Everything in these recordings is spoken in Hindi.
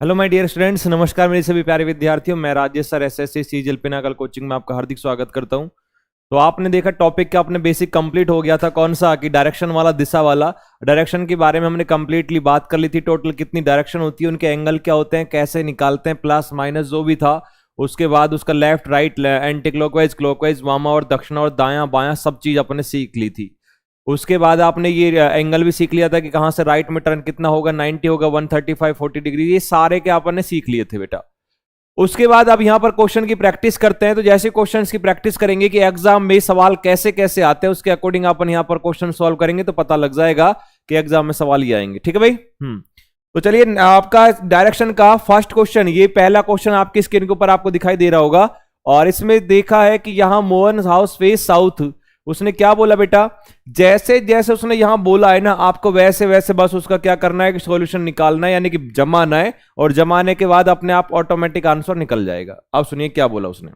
हेलो माय डियर स्टूडेंट्स, नमस्कार मेरे सभी प्यारे विद्यार्थियों। मैं Rajesh sir SSC CGL Pinnacle coaching में आपका हार्दिक स्वागत करता हूं। तो आपने देखा टॉपिक का अपने बेसिक कंप्लीट हो गया था, कौन सा कि डायरेक्शन वाला, दिशा वाला। डायरेक्शन के बारे में हमने कंप्लीटली बात कर ली थी। टोटल कितनी डायरेक्शन होती है, उनके एंगल क्या होते हैं, कैसे निकालते हैं, प्लस माइनस जो भी था। उसके बाद उसका left right, anti clockwise, clockwise, वामा और दक्षिण और दायां बायां सब चीज अपने सीख ली थी। उसके बाद आपने ये एंगल भी सीख लिया था कि कहां से राइट में टर्न कितना होगा, 90 होगा, 135, 40 डिग्री, ये सारे के आपने सीख लिए थे बेटा। उसके बाद अब यहां पर क्वेश्चन की प्रैक्टिस करते हैं। तो जैसे क्वेश्चन की प्रैक्टिस करेंगे कि एग्जाम में सवाल कैसे कैसे आते हैं, उसके अकॉर्डिंग अपन यहां पर क्वेश्चन सॉल्व करेंगे तो पता लग जाएगा कि एग्जाम में सवाल ही आएंगे। ठीक है भाई। तो चलिए, आपका डायरेक्शन का फर्स्ट क्वेश्चन, ये पहला क्वेश्चन आपकी स्क्रीन के ऊपर आपको दिखाई दे रहा होगा। और इसमें देखा है कि यहां मोहन हाउस फेस साउथ। उसने क्या बोला बेटा, जैसे जैसे उसने यहां बोला है ना, आपको वैसे वैसे बस उसका क्या करना है कि सॉल्यूशन निकालना है, यानी कि जमाना है। और जमाने के बाद अपने आप ऑटोमेटिक आंसर निकल जाएगा। अब सुनिए क्या बोला उसने।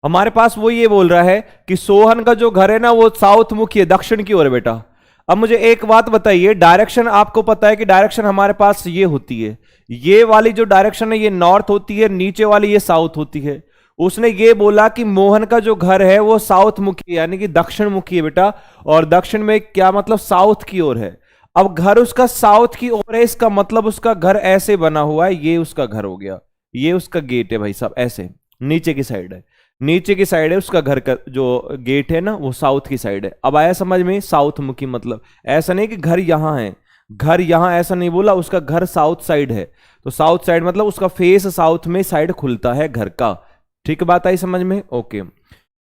हमारे पास वो ये बोल रहा है कि सोहन का जो घर है ना वो साउथ मुखी है, दक्षिण की ओर है बेटा। अब मुझे एक बात बताइए, डायरेक्शन आपको पता है कि डायरेक्शन हमारे पास ये होती है, ये वाली जो डायरेक्शन है ये नॉर्थ होती है, नीचे वाली ये साउथ होती है। उसने ये बोला कि मोहन का जो घर है वो साउथ मुखी है, यानी कि दक्षिण मुखी है बेटा। और दक्षिण में क्या मतलब, साउथ की ओर है। अब घर उसका साउथ की ओर है, इसका मतलब उसका घर ऐसे बना हुआ है, ये उसका घर हो गया, ये उसका गेट है भाई साहब, ऐसे नीचे की साइड है, नीचे की साइड है उसका घर का जो गेट है ना वो साउथ की साइड है। अब आया समझ में, साउथ मुखी मतलब ऐसा नहीं कि घर यहां है, घर यहां ऐसा नहीं बोला, उसका घर साउथ साइड है। तो साउथ साइड मतलब उसका फेस साउथ में साइड खुलता है घर का। ठीक बात आई समझ में, ओके।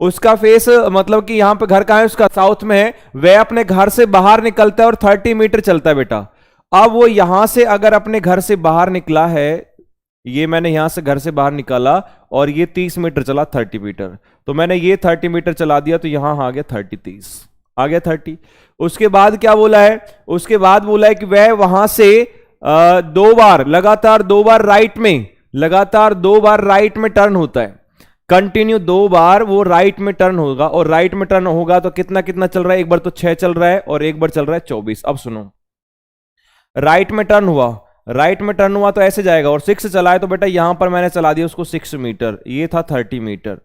उसका फेस मतलब कि यहां पे घर कहां है, उसका साउथ में है। वह अपने घर से बाहर निकलता है और 30 मीटर चलता है बेटा। अब वो यहां से अगर अपने घर से बाहर निकला है, ये मैंने यहां से घर से बाहर निकाला और ये 30 मीटर चला, 30 मीटर। तो मैंने ये 30 मीटर चला दिया तो यहां आ गया 30, 30 आ गया 30। उसके बाद क्या बोला है, उसके बाद बोला है कि वह वहां से दो बार लगातार, दो बार राइट में, लगातार दो बार राइट में टर्न होता है। कंटिन्यू दो बार वो राइट में टर्न होगा। और राइट में टर्न होगा तो कितना कितना चल रहा है, एक बार तो 6 चल रहा है और एक बार चल रहा है 24। अब सुनो, राइट में टर्न हुआ, राइट में टर्न हुआ तो ऐसे जाएगा, और 6 चला है तो बेटा यहां पर मैंने चला दिया उसको 6 मीटर, ये था 30 मीटर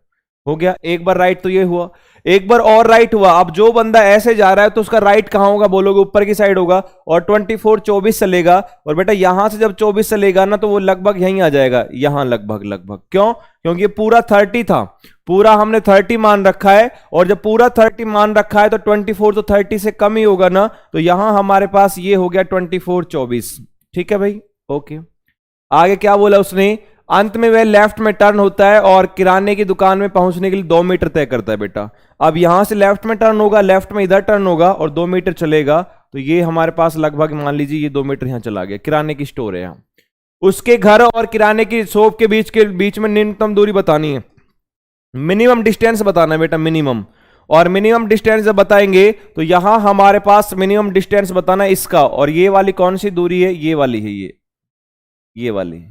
हो गया। एक बार राइट तो ये हुआ, एक बार और राइट हुआ। अब जो बंदा ऐसे जा रहा है तो उसका राइट कहां होगा बोलोगे, ऊपर की साइड होगा। और 24 24 चलेगा, और बेटा यहां से जब 24 चलेगा ना तो वो लगभग यहीं आ जाएगा, यहां लगभग लगभग। क्यों, क्योंकि ये पूरा 30 था, पूरा हमने 30 मान रखा है। और जब पूरा 30 मान रखा है तो 24 तो 30 से कम ही होगा ना, तो यहां हमारे पास ये हो गया 24 24। ठीक है भाई, ओके। आगे क्या बोला उसने, अंत में वह लेफ्ट में टर्न होता है और किराने की दुकान में पहुंचने के लिए 2 मीटर तय करता है बेटा। अब यहां से लेफ्ट में टर्न होगा, लेफ्ट में इधर टर्न होगा और 2 मीटर चलेगा, तो ये हमारे पास लगभग मान लीजिए ये 2 मीटर यहां चला गया। किराने की स्टोर है यहां, उसके घर और किराने की शॉप के बीच में न्यूनतम दूरी बतानी है, मिनिमम डिस्टेंस बताना है बेटा, मिनिमम। और मिनिमम डिस्टेंस जब बताएंगे तो यहां हमारे पास मिनिमम डिस्टेंस बताना है इसका, और ये वाली कौन सी दूरी है, ये वाली है, ये वाली।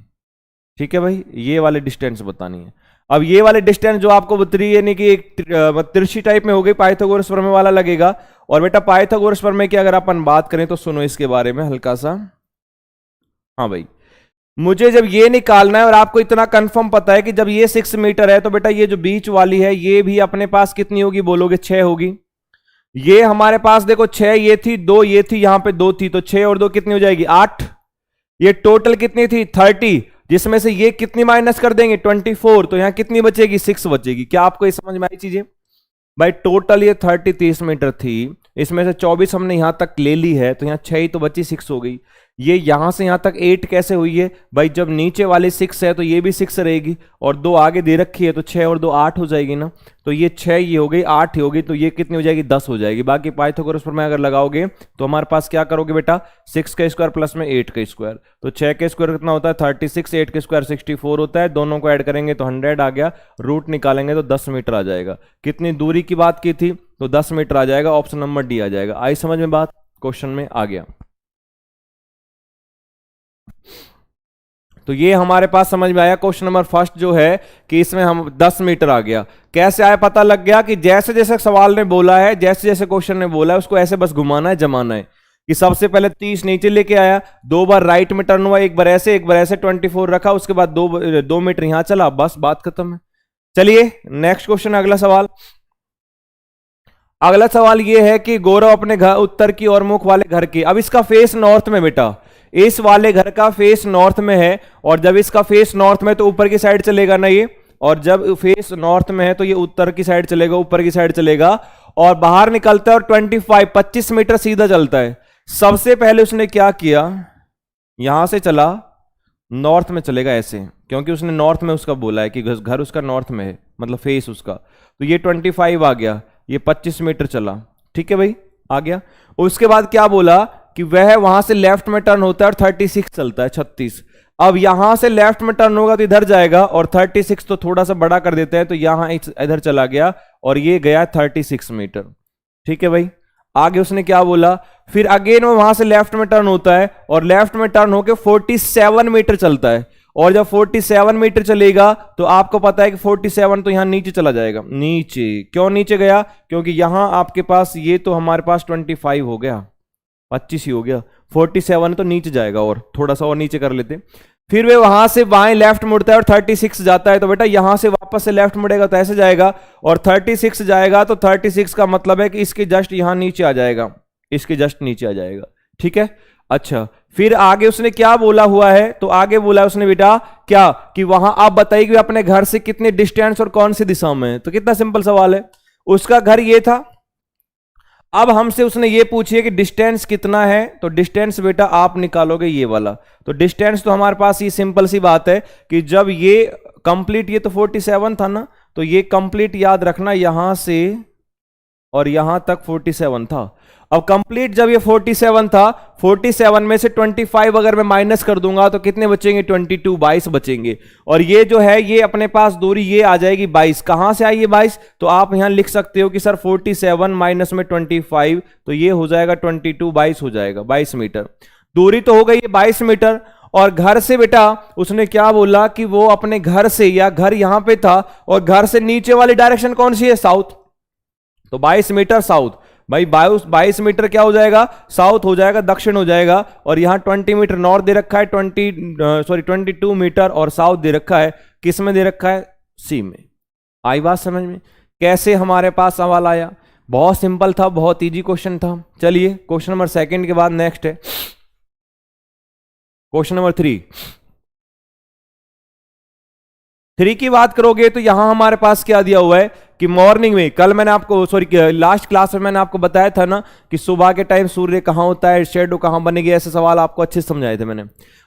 ठीक है भाई, ये वाले डिस्टेंस बतानी है। अब ये वाले डिस्टेंस जो आपको बता रही है, यानी कि एक तिरछी टाइप में हो गई, पाइथागोरस प्रमेय वाला लगेगा। और बेटा पाइथागोरस प्रमेय की अगर अपन बात करें तो सुनो इसके बारे में हल्का सा। हाँ भाई, मुझे जब ये निकालना है और आपको इतना कंफर्म पता है कि जब ये 6 मीटर है तो बेटा ये जो बीच वाली है ये भी अपने पास कितनी होगी बोलोगे, 6 होगी। ये हमारे पास देखो 6 ये थी, 2 ये थी, यहां पे 2 थी, तो 6 और 2 कितनी हो जाएगी, 8। ये टोटल कितनी थी, 30, जिसमें से ये कितनी माइनस कर देंगे, 24, तो यहां कितनी बचेगी, 6 बचेगी। क्या आपको ये समझ में आई चीजें भाई। टोटल ये 30 मीटर थी, इसमें से 24 हमने यहां तक ले ली है, तो यहां 6 ही तो बची, 6 हो गई। ये यहां से यहां तक 8 कैसे हुई है भाई, जब नीचे वाली 6 है तो ये भी 6 रहेगी, और 2 आगे दे रखी है तो 6 और 2 8 हो जाएगी ना। तो ये 6 ये हो गई, 8 ही होगी, तो ये कितनी हो जाएगी, 10 हो जाएगी। बाकी पाइथागोरस प्रमेय अगर लगाओगे तो हमारे पास क्या करोगे बेटा, 6 का स्क्वायर प्लस में 8 का स्क्वायर, तो 6 का स्क्वायर कितना होता है 36, 8 का स्क्वायर 64 होता है, दोनों को ऐड करेंगे तो 100 आ गया, रूट निकालेंगे तो 10 मीटर आ जाएगा। कितनी दूरी की बात की थी, तो 10 मीटर आ जाएगा, ऑप्शन नंबर डी आ जाएगा। आई समझ में बात, क्वेश्चन में आ गया। तो ये हमारे पास समझ में आया क्वेश्चन नंबर फर्स्ट जो है कि इसमें हम 10 मीटर आ गया। कैसे आया पता लग गया कि जैसे जैसे सवाल ने बोला है, जैसे जैसे क्वेश्चन ने बोला है उसको ऐसे बस घुमाना है, जमाना है। कि सबसे पहले 30 नीचे लेके आया, 2 बार राइट में टर्न हुआ, एक बार ऐसे 24 रखा, उसके बाद 2 मीटर यहां चला, बस बात खत्म है। चलिए नेक्स्ट क्वेश्चन, अगला सवाल। अगला सवाल यह है कि गौरव अपने घर उत्तर की ओर मुख वाले घर के, अब इसका फेस नॉर्थ में बेटा, इस वाले घर का फेस नॉर्थ में है, और जब इसका फेस नॉर्थ में तो ऊपर की साइड चलेगा ना ये, और जब फेस नॉर्थ में है तो ये उत्तर की साइड चलेगा, ऊपर की साइड चलेगा, और बाहर निकलता है और 25 मीटर सीधा चलता है। सबसे पहले उसने क्या किया, यहां से चला, नॉर्थ में चलेगा ऐसे, क्योंकि उसने नॉर्थ में उसका बोला है कि घर उसका नॉर्थ में है, मतलब फेस उसका, तो ये 25 आ गया, ये 25 मीटर चला, ठीक है भाई, आ गया। उसके बाद क्या बोला कि वह वहां से लेफ्ट में टर्न होता है और 36 चलता है, 36। अब यहां से लेफ्ट में टर्न होगा तो इधर जाएगा, और 36 तो थोड़ा सा बड़ा कर देते हैं, तो यहां इधर चला गया और ये गया 36 मीटर, ठीक है भाई। आगे उसने क्या बोला, फिर अगेन वो वहां से लेफ्ट में टर्न होता है और लेफ्ट में टर्न होकर 47 मीटर चलता है, और जब 47 मीटर चलेगा तो आपको पता है कि 47 तो यहां नीचे चला जाएगा, नीचे। क्यों नीचे गया, क्योंकि यहां आपके पास ये तो हमारे पास 25 हो गया, 25 ही हो गया, 47 तो नीचे जाएगा, और थोड़ा सा और नीचे कर लेते। फिर वे वहां से बाएं लेफ्ट मुड़ता है और 36 जाता है, तो बेटा यहां से वापस से लेफ्ट मुड़ेगा तो ऐसे जाएगा, और 36 जाएगा तो 36 का मतलब है कि इसके जस्ट यहां नीचे आ जाएगा, इसके जस्ट नीचे आ जाएगा, ठीक है। अच्छा, फिर आगे उसने क्या बोला हुआ है, तो आगे बोला उसने बेटा क्या, कि वहां आप बताइए कि अपने घर से कितने डिस्टेंस और कौन सी दिशा में है। तो कितना सिंपल सवाल है, उसका घर ये था, अब हमसे उसने ये पूछिए कि डिस्टेंस कितना है, तो डिस्टेंस बेटा आप निकालोगे ये वाला, तो डिस्टेंस तो हमारे पास ये सिंपल सी बात है कि जब ये कंप्लीट, ये तो 47 था ना, तो ये कंप्लीट याद रखना यहां से और यहां तक 47 था। अब कंप्लीट जब ये 47 था, 47 में से 25 अगर मैं माइनस कर दूंगा तो कितने बचेंगे, 22, 22 बचेंगे। और ये जो है ये अपने पास दूरी ये आ जाएगी 22। कहां से आई ये 22, तो आप यहां लिख सकते हो कि सर 47 माइनस में 25, तो ये हो जाएगा 22, 22 हो जाएगा, 22 मीटर दूरी तो हो गई है 22 मीटर। और घर से बेटा उसने क्या बोला कि वो अपने घर से, या घर यहां पे था और घर से नीचे वाली डायरेक्शन कौन सी है, साउथ, तो 22 मीटर साउथ। भाई 22 मीटर क्या हो जाएगा, साउथ हो जाएगा, दक्षिण हो जाएगा। और यहां 20 मीटर नॉर्थ दे रखा है, 22 मीटर और साउथ दे रखा है, किस में दे रखा है, सी में। आई बात समझ में, कैसे हमारे पास सवाल आया, बहुत सिंपल था, बहुत इजी क्वेश्चन था। चलिए क्वेश्चन नंबर 2 के बाद नेक्स्ट है क्वेश्चन नंबर 3 की बात करोगे तो यहां हमारे पास क्या दिया हुआ है कि मॉर्निंग में, कल मैंने आपको लास्ट क्लास में मैंने आपको बताया था ना कि सुबह के टाइम सूर्य कहां होता है, शेडो कहां बनेगी, ऐसे सवाल आपको अच्छे से समझाए थे मैंने।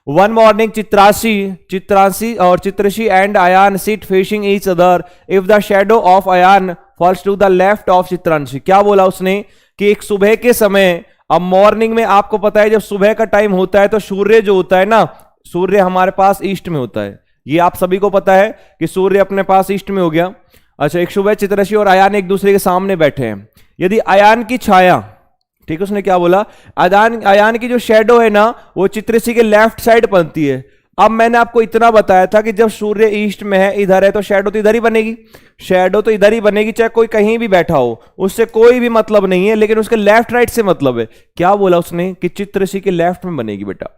वन मॉर्निंग चित्रांशी और Chitrashi and Ayan sit facing each other if the shadow of Ayan falls to the left of Chitranshi. क्या बोला उसने कि एक सुबह के समय, अब मॉर्निंग में आपको पता है जब सुबह का टाइम होता है तो सूर्य जो होता है ना, सूर्य हमारे पास ईस्ट में होता है, ये आप सभी को पता है कि सूर्य अपने पास ईस्ट में हो गया। अच्छा, एक सुबह चित्रशी और अयान एक दूसरे के सामने बैठे हैं, यदि अयान की छाया, ठीक है, उसने क्या बोला, अयान की जो शेडो है ना वो चित्रशी के लेफ्ट साइड बनती है। अब मैंने आपको इतना बताया था कि जब सूर्य ईस्ट में है, इधर है, तो शेडो तो इधर ही बनेगी, शेडो तो इधर ही बनेगी, चाहे कोई कहीं भी बैठा हो, उससे कोई भी मतलब नहीं है, लेकिन उसके लेफ्ट राइट से मतलब है। क्या बोला उसने कि चित्रशी के लेफ्ट में बनेगी बेटा।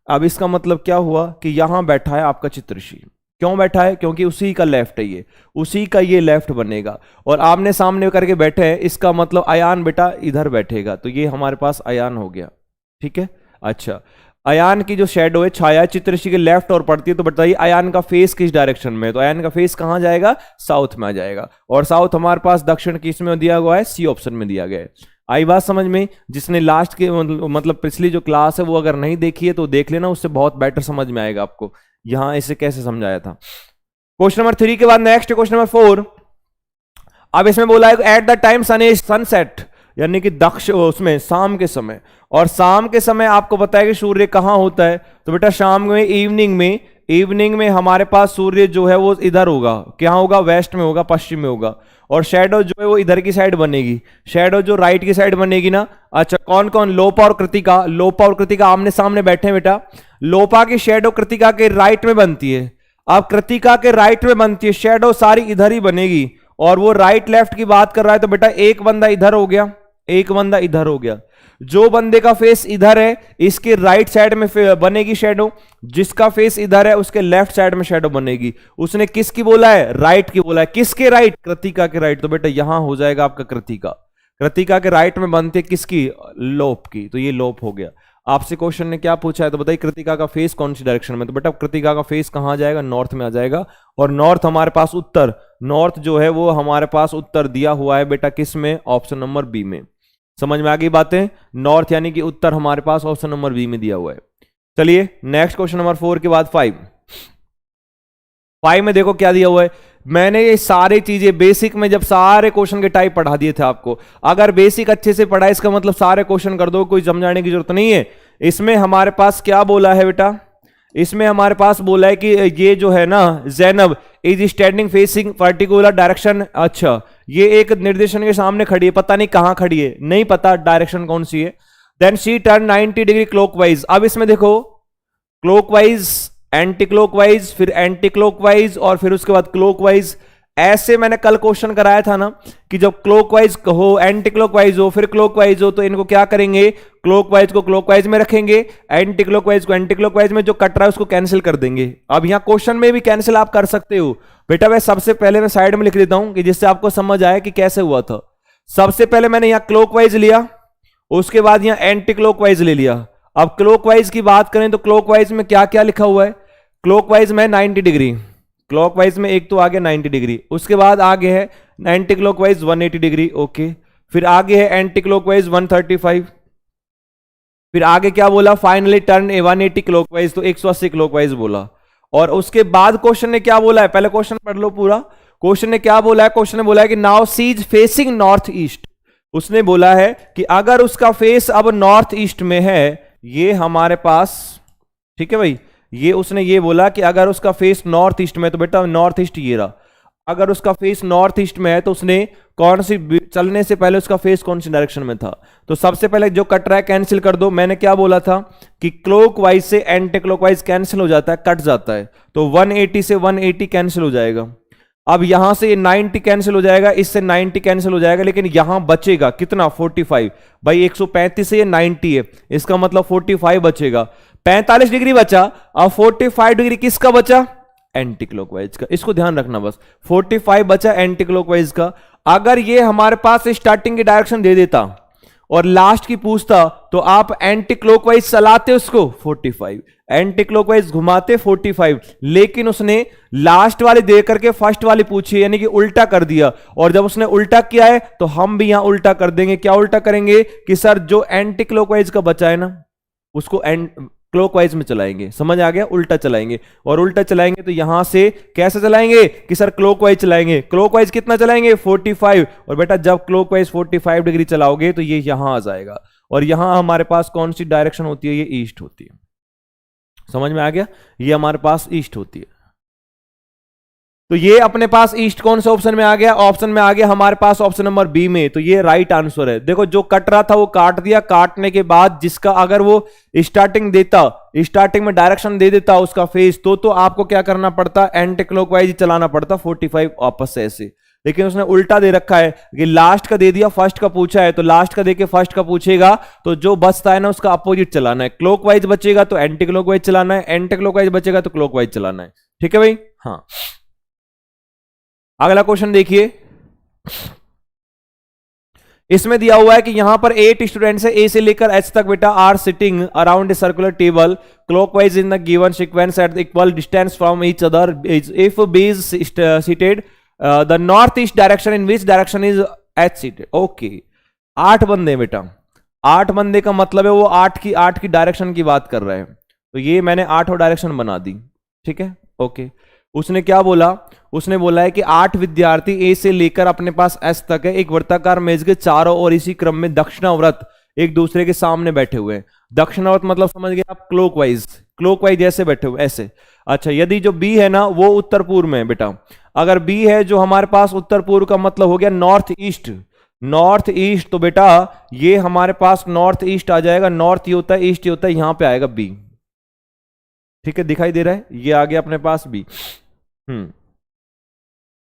अब इसका मतलब क्या हुआ कि यहां बैठा है आपका चित्रशी, क्यों बैठा है, क्योंकि उसी का लेफ्ट है ये, उसी का ये लेफ्ट बनेगा, और आमने सामने करके बैठे हैं, इसका मतलब अयान बेटा इधर बैठेगा, तो ये हमारे पास अयान हो गया, ठीक है। अच्छा, अयान की जो शेडो है, छाया, चित्रशी के लेफ्ट और पड़ती है, तो बताइए अयान का फेस किस डायरेक्शन में है, तो अयान का फेस कहां जाएगा, साउथ में आ जाएगा, और साउथ हमारे पास दक्षिण किस में दिया हुआ है, सी ऑप्शन में दिया गया है। आई बात समझ में, जिसने लास्ट के मतलब पिछली जो क्लास है वो अगर नहीं देखी है तो देख लेना, उससे बहुत बेटर समझ में आएगा आपको यहां इसे कैसे समझाया था। क्वेश्चन नंबर 3 के बाद नेक्स्ट क्वेश्चन नंबर 4। अब इसमें बोला है एट द टाइम सनसेट, यानी कि दक्ष उसमें शाम के समय, और शाम के समय आपको पता है कि सूर्य कहां होता है, तो बेटा शाम में, इवनिंग में हमारे पास सूर्य जो है वो इधर होगा, क्या होगा, वेस्ट में होगा, पश्चिम में होगा, और शेडो जो है वो इधर की साइड बनेगी, शेडो जो राइट की साइड बनेगी ना। अच्छा, कौन कौन, लोपा और कृतिका, लोपा और कृतिका आमने सामने बैठे हैं बेटा, लोपा की शेडो कृतिका के राइट में बनती है, अब कृतिका के राइट में बनती है, शेडो सारी इधर ही बनेगी, और वो राइट लेफ्ट की बात कर रहा है, तो बेटा एक बंदा इधर हो गया, एक बंदा इधर हो गया। जो बंदे का फेस इधर है इसके राइट साइड में बनेगी शेडो, जिसका फेस इधर है उसके लेफ्ट साइड में शेडो बनेगी। उसने किसकी बोला है? राइट की बोला है। किसके राइट? कृतिका के राइट। तो बेटा यहां हो जाएगा आपका कृतिका। कृतिका के राइट में बनती है किसकी? लोप की। तो ये लोप हो गया। आपसे क्वेश्चन ने क्या पूछा है तो बताइए कृतिका का फेस कौन सी डायरेक्शन में? तो बेटा कृतिका का फेस कहां जाएगा? नॉर्थ में आ जाएगा। और नॉर्थ हमारे पास उत्तर, नॉर्थ जो है वो हमारे पास उत्तर दिया हुआ है बेटा किस में? ऑप्शन नंबर बी में। समझ में आ गई बातें? नॉर्थ यानी कि उत्तर हमारे पास ऑप्शन नंबर बी में दिया हुआ है। चलिए नेक्स्ट क्वेश्चन नंबर 4 के बाद 5 में देखो क्या दिया हुआ है। मैंने ये सारी चीजें बेसिक में जब सारे क्वेश्चन के टाइप पढ़ा दिए थे आपको। अगर बेसिक अच्छे से पढ़ा इसका मतलब सारे क्वेश्चन कर दो, कोई समझाने की जरूरत नहीं है। इसमें हमारे पास क्या बोला है बेटा? इसमें हमारे पास बोला है कि ये जो है ना Zainab is standing facing particular direction. अच्छा, ये एक निर्देशन के सामने खड़ी है, पता नहीं कहां खड़ी है, नहीं पता डायरेक्शन कौन सी है। Then she turn 90 degree clockwise. अब इसमें देखो क्लॉकवाइज, एंटी क्लॉकवाइज, फिर एंटी क्लॉकवाइज और फिर उसके बाद क्लॉकवाइज। ऐसे मैंने कल क्वेश्चन कराया था ना कि जब क्लॉकवाइज हो, एंटी क्लॉकवाइज हो, फिर क्लॉकवाइज हो, तो इनको क्या करेंगे? क्लॉकवाइज को क्लॉकवाइज में रखेंगे, एंटी क्लॉकवाइज को एंटी क्लॉकवाइज में, जो कट रहा है उसको कैंसिल कर देंगे। अब यहां क्वेश्चन में भी कैंसिल आप कर सकते हो बेटा। मैं सबसे पहले मैं साइड में लिख देता हूं कि जिससे आपको समझ आए कि कैसे हुआ था। सबसे पहले मैंने यहां क्लॉकवाइज लिया, उसके बाद यहां एंटी क्लॉकवाइज ले लिया। अब क्लॉकवाइज की बात करें तो क्लॉकवाइज में क्या क्या लिखा हुआ है? क्लॉकवाइज में 90 डिग्री, क्लॉकवाइज में एक तो आ गया 90 डिग्री, उसके बाद आगे है एंटी क्लॉकवाइज 180 डिग्री। ओके, फिर आगे है एंटी क्लॉकवाइज 135, फिर आगे क्या बोला? फाइनली टर्न 180 क्लॉकवाइज, तो 180 क्लॉकवाइज बोला। और उसके बाद क्वेश्चन ने क्या बोला है? पहले क्वेश्चन पढ़ लो पूरा। क्वेश्चन ने क्या बोला है? क्वेश्चन ने बोला है कि now see is facing north east. उसने बोला है कि अगर उसका फेस अब नॉर्थ ईस्ट में है, ये हमारे पास, ठीक है भाई, ये उसने ये बोला कि अगर उसका फेस नॉर्थ ईस्ट में है, तो बेटा नॉर्थ ईस्ट ये रहा। अगर उसका फेस नॉर्थ ईस्ट में है तो उसने कौन सी, चलने से पहले उसका फेस कौन सी डायरेक्शन में था? तो सबसे पहले जो कट रहा है कैंसिल कर दो। मैंने क्या बोला था कि क्लॉकवाइज से एंटी क्लॉकवाइज कैंसिल हो जाता है, कट जाता है। तो 180 से 180 कैंसिल हो जाएगा। अब यहां से 90 कैंसिल हो जाएगा, इससे 90 कैंसिल हो जाएगा, लेकिन यहां बचेगा कितना? 45। भाई 135 से ये 90 है, इसका मतलब 45 बचेगा। 45 डिग्री बचा। अब 45 डिग्री किसका बचा? एंटी क्लॉकवाइज का। इसको ध्यान रखना बस, 45 बचा एंटी क्लॉकवाइज का। अगर ये हमारे पास स्टार्टिंग की डायरेक्शन दे देता और लास्ट की पूछता, तो आप एंटी क्लॉकवाइज चलाते उसको 45, एंटी क्लॉकवाइज घुमाते 45, लेकिन उसने लास्ट वाली दे करके फर्स्ट वाली पूछी, यानी कि उल्टा कर दिया। और जब उसने उल्टा किया है तो हम भी यहां उल्टा कर देंगे। क्या उल्टा करेंगे? कि सर जो एंटी क्लॉकवाइज का बचा है ना उसको क्लॉकवाइज में चलाएंगे। समझ आ गया? उल्टा चलाएंगे। और उल्टा चलाएंगे तो यहां से कैसे चलाएंगे? कि सर क्लॉकवाइज चलाएंगे। क्लॉकवाइज कितना चलाएंगे? 45। और बेटा जब क्लॉकवाइज 45 डिग्री चलाओगे तो ये यहां आ जाएगा। और यहां हमारे पास कौन सी डायरेक्शन होती है? ये ईस्ट होती है। समझ में आ गया? ये हमारे पास ईस्ट होती है। तो ये अपने पास ईस्ट कौन से ऑप्शन में आ गया? ऑप्शन में आ गया हमारे पास ऑप्शन नंबर बी में। तो ये राइट आंसर है। देखो जो कट रहा था वो काट दिया, काटने के बाद जिसका अगर वो स्टार्टिंग देता, स्टार्टिंग में डायरेक्शन दे देता उसका फेस, तो आपको क्या करना पड़ता? एंटी क्लॉकवाइज चलाना पड़ता 45 वापस से ऐसे। लेकिन उसने उल्टा दे रखा है कि लास्ट का दे दिया, फर्स्ट का पूछा है तो लास्ट का देके फर्स्ट का पूछेगा, तो जो बचता है ना उसका अपोजिट चलाना है। क्लॉकवाइज बचेगा तो एंटी क्लॉकवाइज चलाना है, एंटी क्लॉकवाइज बचेगा तो क्लॉकवाइज चलाना है। ठीक है भाई? हाँ, अगला क्वेश्चन देखिए। इसमें दिया हुआ है कि यहां पर 8 स्टूडेंट्स है, ए से लेकर एच तक बेटा, are sitting around a circular table clockwise in the given sequence at equal distance from each other. If B is seated the north east direction, in which direction is H seated. Okay, 8 बंदे बेटा, 8 बंदे का मतलब है वो 8 की डायरेक्शन की बात कर रहे हैं। तो ये मैंने 8 डायरेक्शन बना दी। ठीक है, ओके। उसने क्या बोला? उसने बोला है कि 8 विद्यार्थी ए से लेकर अपने पास एस तक है, एक वृत्ताकार मेज के चारों ओर इसी क्रम में दक्षिणावर्त एक दूसरे के सामने बैठे हुए हैं। दक्षिणावर्त मतलब समझ गए आप? क्लॉकवाइज, क्लॉकवाइज जैसे बैठे हुए ऐसे। अच्छा, यदि जो बी है ना वो उत्तर पूर्व में है बेटा। अगर बी है जो हमारे पास उत्तर पूर्व का मतलब हो गया नॉर्थ ईस्ट, नॉर्थ ईस्ट, तो बेटा ये हमारे पास नॉर्थ ईस्ट आ जाएगा। नॉर्थ ये होता है, ईस्ट ये होता है, यहां पे आएगा बी। ठीक है, दिखाई दे रहा है? ये आ गया अपने पास बी।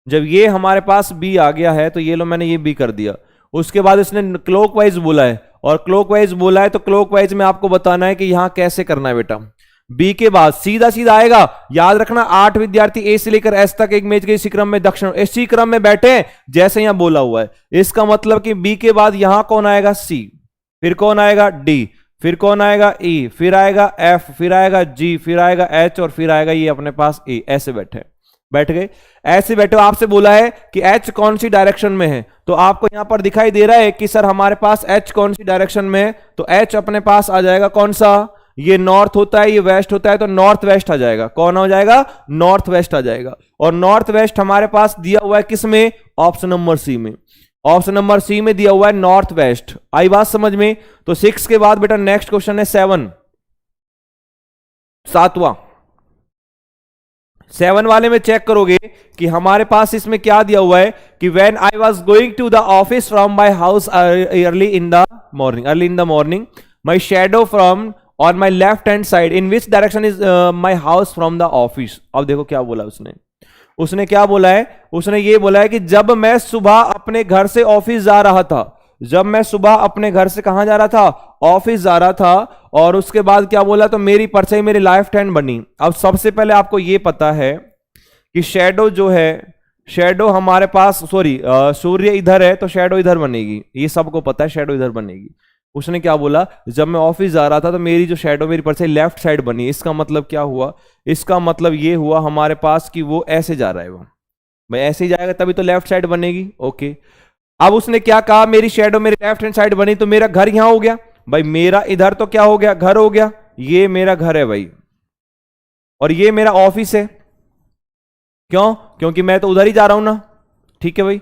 जब ये हमारे पास बी आ गया है तो ये लो मैंने ये बी कर दिया। उसके बाद इसने क्लॉकवाइज बोला है और क्लॉकवाइज बोला है, तो क्लॉकवाइज में आपको बताना है कि यहां कैसे करना है बेटा। बी के बाद सीधा सीधा आएगा, याद रखना 8 विद्यार्थी ए से लेकर एस तक एक मेज के इसी क्रम में दक्षिण इसी क्रम में बैठे हैं जैसे यहां बोला हुआ है। इसका मतलब कि बी के बाद यहां कौन आएगा, सी, फिर कौन आएगा, डी, फिर कौन आएगा, ई, फिर आएगा एफ, फिर आएगा जी, फिर आएगा एच, और फिर आएगा ये अपने पास ए। ऐसे बैठ गए, ऐसे बैठे। आपसे बोला है कि एच कौन सी डायरेक्शन में है, तो आपको यहां पर दिखाई दे रहा है कि सर हमारे पास एच कौन सी डायरेक्शन में है, तो एच अपने पास आ जाएगा कौन सा, ये नॉर्थ होता है, ये वेस्ट होता है, तो नॉर्थ वेस्ट आ जाएगा। कौन हो जाएगा, नॉर्थ वेस्ट आ जाएगा। और नॉर्थ वेस्ट हमारे पास दिया हुआ है किस में, ऑप्शन नंबर सी में। ऑप्शन नंबर सी में दिया हुआ है नॉर्थ वेस्ट। आई बात समझ में। तो 6 के बाद बेटा नेक्स्ट क्वेश्चन है 7, 7वां। 7 वाले में चेक करोगे कि हमारे पास इसमें क्या दिया हुआ है कि when I was going to the office from my house early in the morning my shadow from on my left hand side in which direction is my house from the office. अब देखो क्या बोला उसने क्या बोला है, उसने ये बोला है कि जब मैं सुबह अपने घर से ऑफिस जा रहा था, जब मैं सुबह अपने घर से कहां जा रहा था, ऑफिस जा रहा था, और उसके बाद क्या बोला, तो मेरी परछाई मेरी लेफ्ट हैंड बनी। अब सबसे पहले आपको यह पता है कि शैडो जो है, शैडो हमारे पास सूर्य इधर है तो शैडो इधर बनेगी, ये सबको पता है शैडो इधर बनेगी। उसने क्या बोला, जब मैं ऑफिस जा रहा था तो मेरी जो शैडो मेरी परछाई लेफ्ट साइड बनी। इसका मतलब क्या हुआ, इसका मतलब ये हुआ हमारे पास कि वो ऐसे जा रहा है, वो भाई ऐसे ही जाएगा तभी तो लेफ्ट साइड बनेगी। ओके, अब उसने क्या कहा, मेरी शैडो मेरी लेफ्ट हैंड साइड बनी, तो मेरा घर यहां हो गया भाई, मेरा इधर तो क्या हो गया, घर हो गया, ये मेरा घर है भाई, और ये मेरा ऑफिस है। क्यों, क्योंकि मैं तो उधर ही जा रहा हूं ना। ठीक है भाई,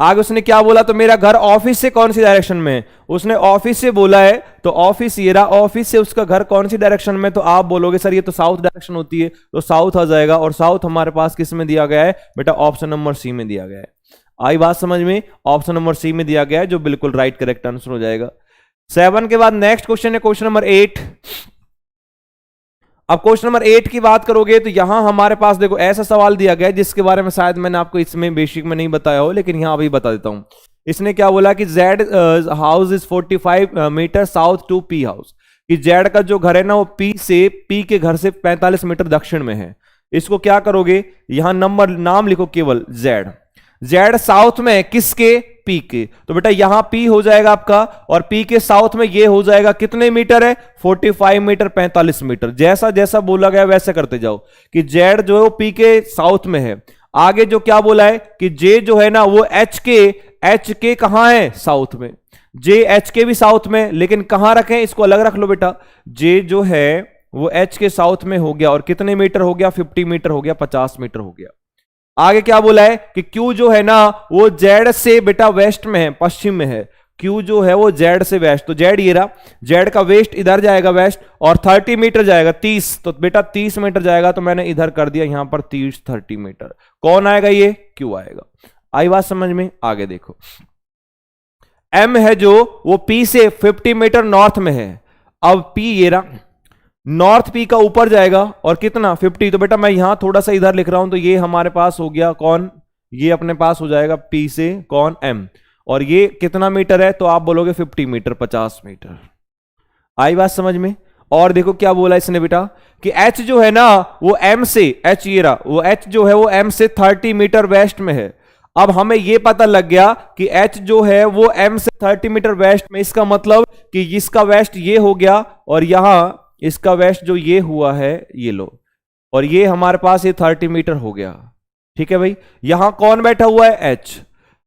आगे उसने क्या बोला, तो मेरा घर ऑफिस से कौन सी डायरेक्शन में है, उसने ऑफिस से बोला है, तो ऑफिस ये रहा, ऑफिस से उसका घर कौन सी डायरेक्शन में, तो आप बोलोगे सर ये तो साउथ डायरेक्शन होती है, तो साउथ आ जाएगा। और साउथ हमारे पास किस में दिया गया है बेटा, ऑप्शन नंबर सी में दिया गया है। आई बात समझ में, ऑप्शन नंबर सी में दिया गया है, जो बिल्कुल राइट करेक्ट आंसर हो जाएगा। 7 के बाद नेक्स्ट क्वेश्चन है क्वेश्चन नंबर 8। अब क्वेश्चन नंबर 8 की बात करोगे तो यहां हमारे पास देखो ऐसा सवाल दिया गया है जिसके बारे में शायद मैंने आपको इसमें बेसिक में नहीं बताया हो, लेकिन यहां अभी बता देता हूं। इसने क्या बोला कि Z house is 45 metre south to P house, कि जेड का जो घर है ना वो पी से, पी के घर से 45 मीटर दक्षिण में है। इसको क्या करोगे, यहां नाम लिखो केवल जेड, जेड साउथ में है किसके, पी के, तो बेटा यहां पी हो जाएगा आपका, और पी के साउथ में ये हो जाएगा कितने मीटर है, 45 मीटर 45 मीटर। जैसा जैसा बोला गया वैसे करते जाओ कि जेड जो है वो पी के साउथ में है। आगे जो क्या बोला है कि जे जो है ना वो एच के कहां है, साउथ में, जे एच के भी साउथ में, लेकिन कहां रखें, इसको अलग रख लो बेटा। जे जो है वो एच के साउथ में हो गया, और कितने मीटर हो गया, 50 मीटर हो गया, 50 मीटर हो गया। आगे क्या बोला है कि Q जो है ना वो जेड से बेटा वेस्ट में है, पश्चिम में है। Q जो है वो जेड से वेस्ट, तो जेड ये रहा, जेड का वेस्ट इधर जाएगा वेस्ट, और 30 मीटर जाएगा 30, तो बेटा 30 मीटर जाएगा, तो मैंने इधर कर दिया यहां पर 30 मीटर। कौन आएगा, ये Q आएगा। आई बात समझ में। आगे देखो M है जो वो P से 50 मीटर नॉर्थ में है। अब P ये रहा, नॉर्थ पी का ऊपर जाएगा, और कितना 50, तो बेटा मैं यहां थोड़ा सा इधर लिख रहा हूं, तो ये हमारे पास हो गया कौन, ये अपने पास हो जाएगा पी से कौन, एम, और ये कितना मीटर है, तो आप बोलोगे 50 मीटर 50 मीटर। आई बात समझ में। और देखो क्या बोला इसने बेटा कि एच जो है ना वो एम से, एच ये रहा, वो एच जो है वो एम से 30 मीटर वेस्ट में है। अब हमें यह पता लग गया कि एच जो है वो एम से 30 मीटर वेस्ट में, इसका मतलब कि इसका वेस्ट ये हो गया, और यहां इसका वेस्ट जो ये हुआ है ये लो, और ये हमारे पास ये 30 मीटर हो गया। ठीक है भाई, यहां कौन बैठा हुआ है, एच।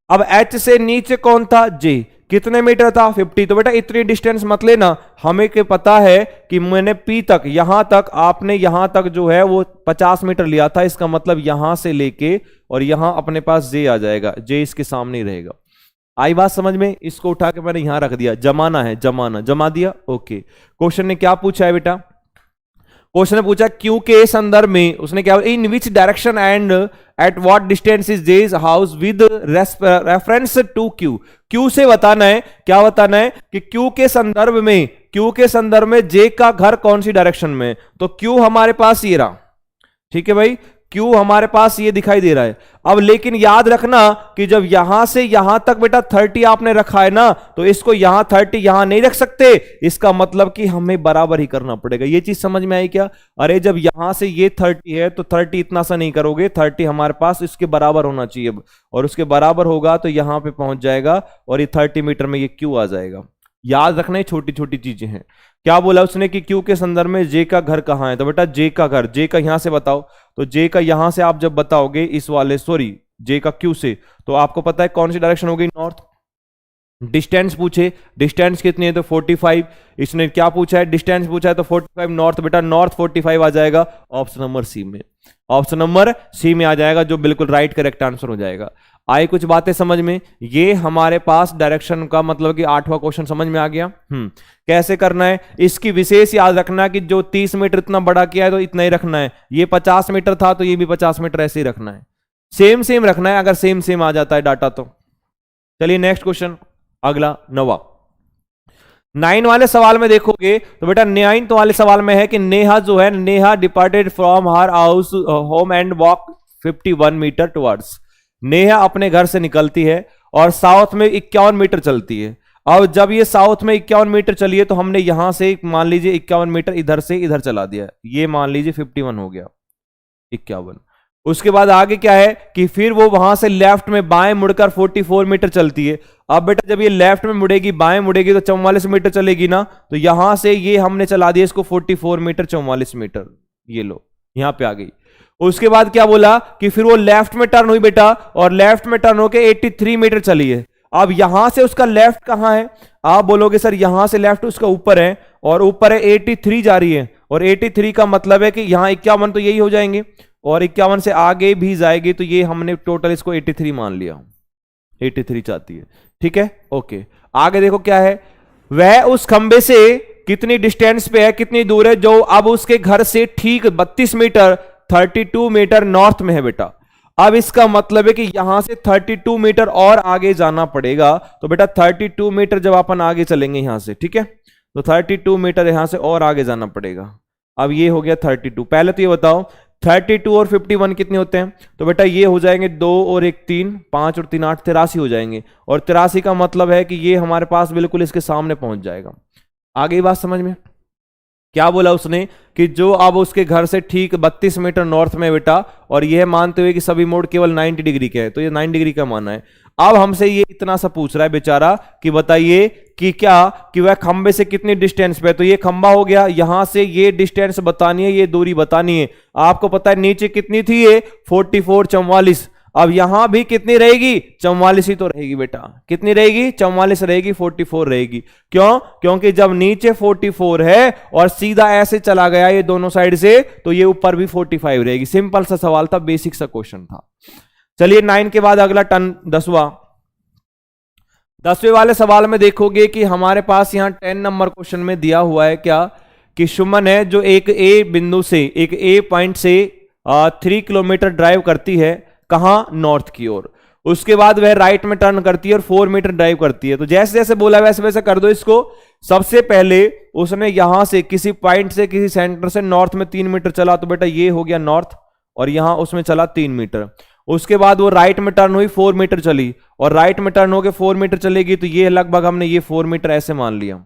अब एच से नीचे कौन था, जे, कितने मीटर था, 50, तो बेटा इतनी डिस्टेंस मत लेना, हमें के पता है कि मैंने पी तक, यहां तक, आपने यहां तक जो है वो 50 मीटर लिया था, इसका मतलब यहां से लेके और यहां अपने पास जे आ जाएगा, जे इसके सामने ही रहेगा। आई बात समझ में। इसको उठा के मैंने यहां रख दिया, जमाना है, जमा दिया। ओके, क्वेश्चन ने क्या पूछा है बेटा, क्वेश्चन ने पूछा क्यू के संदर्भ में, उसने क्या, in which direction and at what distance is J's house with reference to Q. Q से बताना है, क्या बताना है कि क्यू के संदर्भ में, क्यू के संदर्भ में जे का घर कौन सी डायरेक्शन में, तो क्यू हमारे पास ये रहा। ठीक है भाई, क्यू हमारे पास ये दिखाई दे रहा है। अब लेकिन याद रखना कि जब यहां से यहां तक बेटा 30 आपने रखा है ना, तो इसको यहां 30 यहां नहीं रख सकते, इसका मतलब कि हमें बराबर ही करना पड़ेगा। ये चीज समझ में आई क्या? अरे जब यहां से ये 30 है तो 30 इतना सा नहीं करोगे, 30 हमारे पास इसके बराबर होना चाहिए, और उसके बराबर होगा तो यहां पे पहुंच जाएगा और ये 30 मीटर में ये क्यू आ जाएगा। याद रखना, छोटी छोटी चीजें हैं। क्या बोला उसने कि क्यू के संदर्भ में जे का घर कहां है, तो बेटा जे का घर, जे का यहां से बताओ, तो जे का यहां से आप जब बताओगे इस वाले, सॉरी जे का क्यू से, तो आपको पता है कौन सी डायरेक्शन होगी, नॉर्थ। डिस्टेंस पूछे, डिस्टेंस कितनी है तो 45, इसने क्या पूछा है, डिस्टेंस पूछा है तो 45 नॉर्थ, बेटा नॉर्थ 45 आ जाएगा ऑप्शन नंबर सी में, ऑप्शन नंबर सी में आ जाएगा, जो बिल्कुल राइट करेक्ट आंसर हो जाएगा। आई कुछ बातें समझ में? ये हमारे पास डायरेक्शन का मतलब कि 8वां क्वेश्चन समझ में आ गया। कैसे करना है इसकी विशेष याद रखना कि जो 30 मीटर इतना बड़ा किया है तो इतना ही रखना है, ये 50 मीटर था तो ये भी 50 मीटर ऐसे ही रखना है, सेम सेम रखना है, अगर सेम सेम आ जाता है डाटा तो। चलिए नेक्स्ट क्वेश्चन, अगला 9वां। 9 वाले सवाल में देखोगे तो बेटा 9 वाले सवाल में है कि नेहा जो है, Neha departed from her house home and walk 51 metre towards. Neha अपने घर से निकलती है और साउथ में 51 मीटर चलती है। अब जब ये साउथ में 51 मीटर चली है तो हमने यहां से मान लीजिए 51 मीटर इधर से इधर चला दिया, ये मान लीजिए 51 हो गया, 51। उसके बाद आगे क्या है कि फिर वो वहां से लेफ्ट में बाएं मुड़कर 44 मीटर चलती है। अब बेटा जब ये लेफ्ट में मुड़ेगी, बाएं मुड़ेगी तो 44 मीटर चलेगी ना, तो यहां से ये हमने चला दिया इसको 44 मीटर 44 मीटर, ये लो यहां पे आ गई। उसके बाद क्या बोला कि फिर वो लेफ्ट में टर्न हुई बेटा, और लेफ्ट में टर्न होके 83 मीटर चली है। अब यहां से उसका लेफ्ट कहां है? आप बोलोगे सर यहां से लेफ्ट उसका ऊपर है, और ऊपर है 83 जा रही है, और 83 का मतलब है कि यहां 51 तो यही हो जाएंगे, और 51 से आगे भी जाएगी, तो ये हमने टोटल इसको 83 मान लिया, 83 चाहती है, ठीक है ओके। आगे देखो क्या है, वह उस खंबे से कितनी डिस्टेंस पे है, कितनी दूर है, जो अब उसके घर से ठीक 32 मीटर 32 मीटर नॉर्थ में है बेटा। अब इसका मतलब है कि यहां से 32 मीटर और आगे जाना पड़ेगा, तो बेटा 32 मीटर जब अपन आगे चलेंगे यहां से, ठीक है, तो 32 मीटर यहां से और आगे जाना पड़ेगा। अब ये हो गया 32, पहले तो ये बताओ 32 और 51 कितने होते हैं, तो बेटा ये हो जाएंगे 2 और 1 3, 5 और 3 8, 83 हो जाएंगे, और 83 का मतलब है कि ये हमारे पास बिल्कुल इसके सामने पहुंच जाएगा। आगे बात समझ में? क्या बोला उसने कि जो अब उसके घर से ठीक 32 मीटर नॉर्थ में बेटा, और यह मानते हुए कि सभी मोड केवल 90 डिग्री के हैं, तो ये 90 डिग्री का माना है। अब हमसे ये इतना सा पूछ रहा है बेचारा कि बताइए कि क्या कि वह खंबे से कितनी डिस्टेंस पे है, तो ये खंबा हो गया, यहां से ये डिस्टेंस बतानी है, ये दूरी बतानी है। आपको पता है नीचे कितनी थी ये 44 44, अब यहां भी कितनी रहेगी 44 ही तो रहेगी बेटा, कितनी रहेगी 44 रहेगी, 44 रहेगी। क्यों? क्योंकि जब नीचे 44 है और सीधा ऐसे चला गया ये दोनों साइड से, तो ये ऊपर भी 45 रहेगी। सिंपल सा सवाल था, बेसिक सा क्वेश्चन था। चलिए 9 के बाद अगला टर्न 10वां। 10वें वाले सवाल में देखोगे कि हमारे पास यहां 10 नंबर क्वेश्चन में दिया हुआ है क्या कि सुमन है जो एक ए बिंदु से, एक ए पॉइंट से 3 किलोमीटर ड्राइव करती है, कहां? नॉर्थ की ओर। उसके बाद वह राइट में टर्न करती है और 4 मीटर ड्राइव करती है। तो जैसे जैसे बोला वैसे वैसे कर दो इसको। सबसे पहले उसने यहां से किसी पॉइंट से, किसी सेंटर से नॉर्थ में 3 मीटर चला, तो बेटा ये हो गया नॉर्थ, और यहां उसमें चला 3 मीटर। उसके बाद वो राइट में टर्न हुई, 4 मीटर चली, और राइट में टर्न होकर 4 मीटर चलेगी, तो ये लगभग हमने ये 4 मीटर ऐसे मान लिया।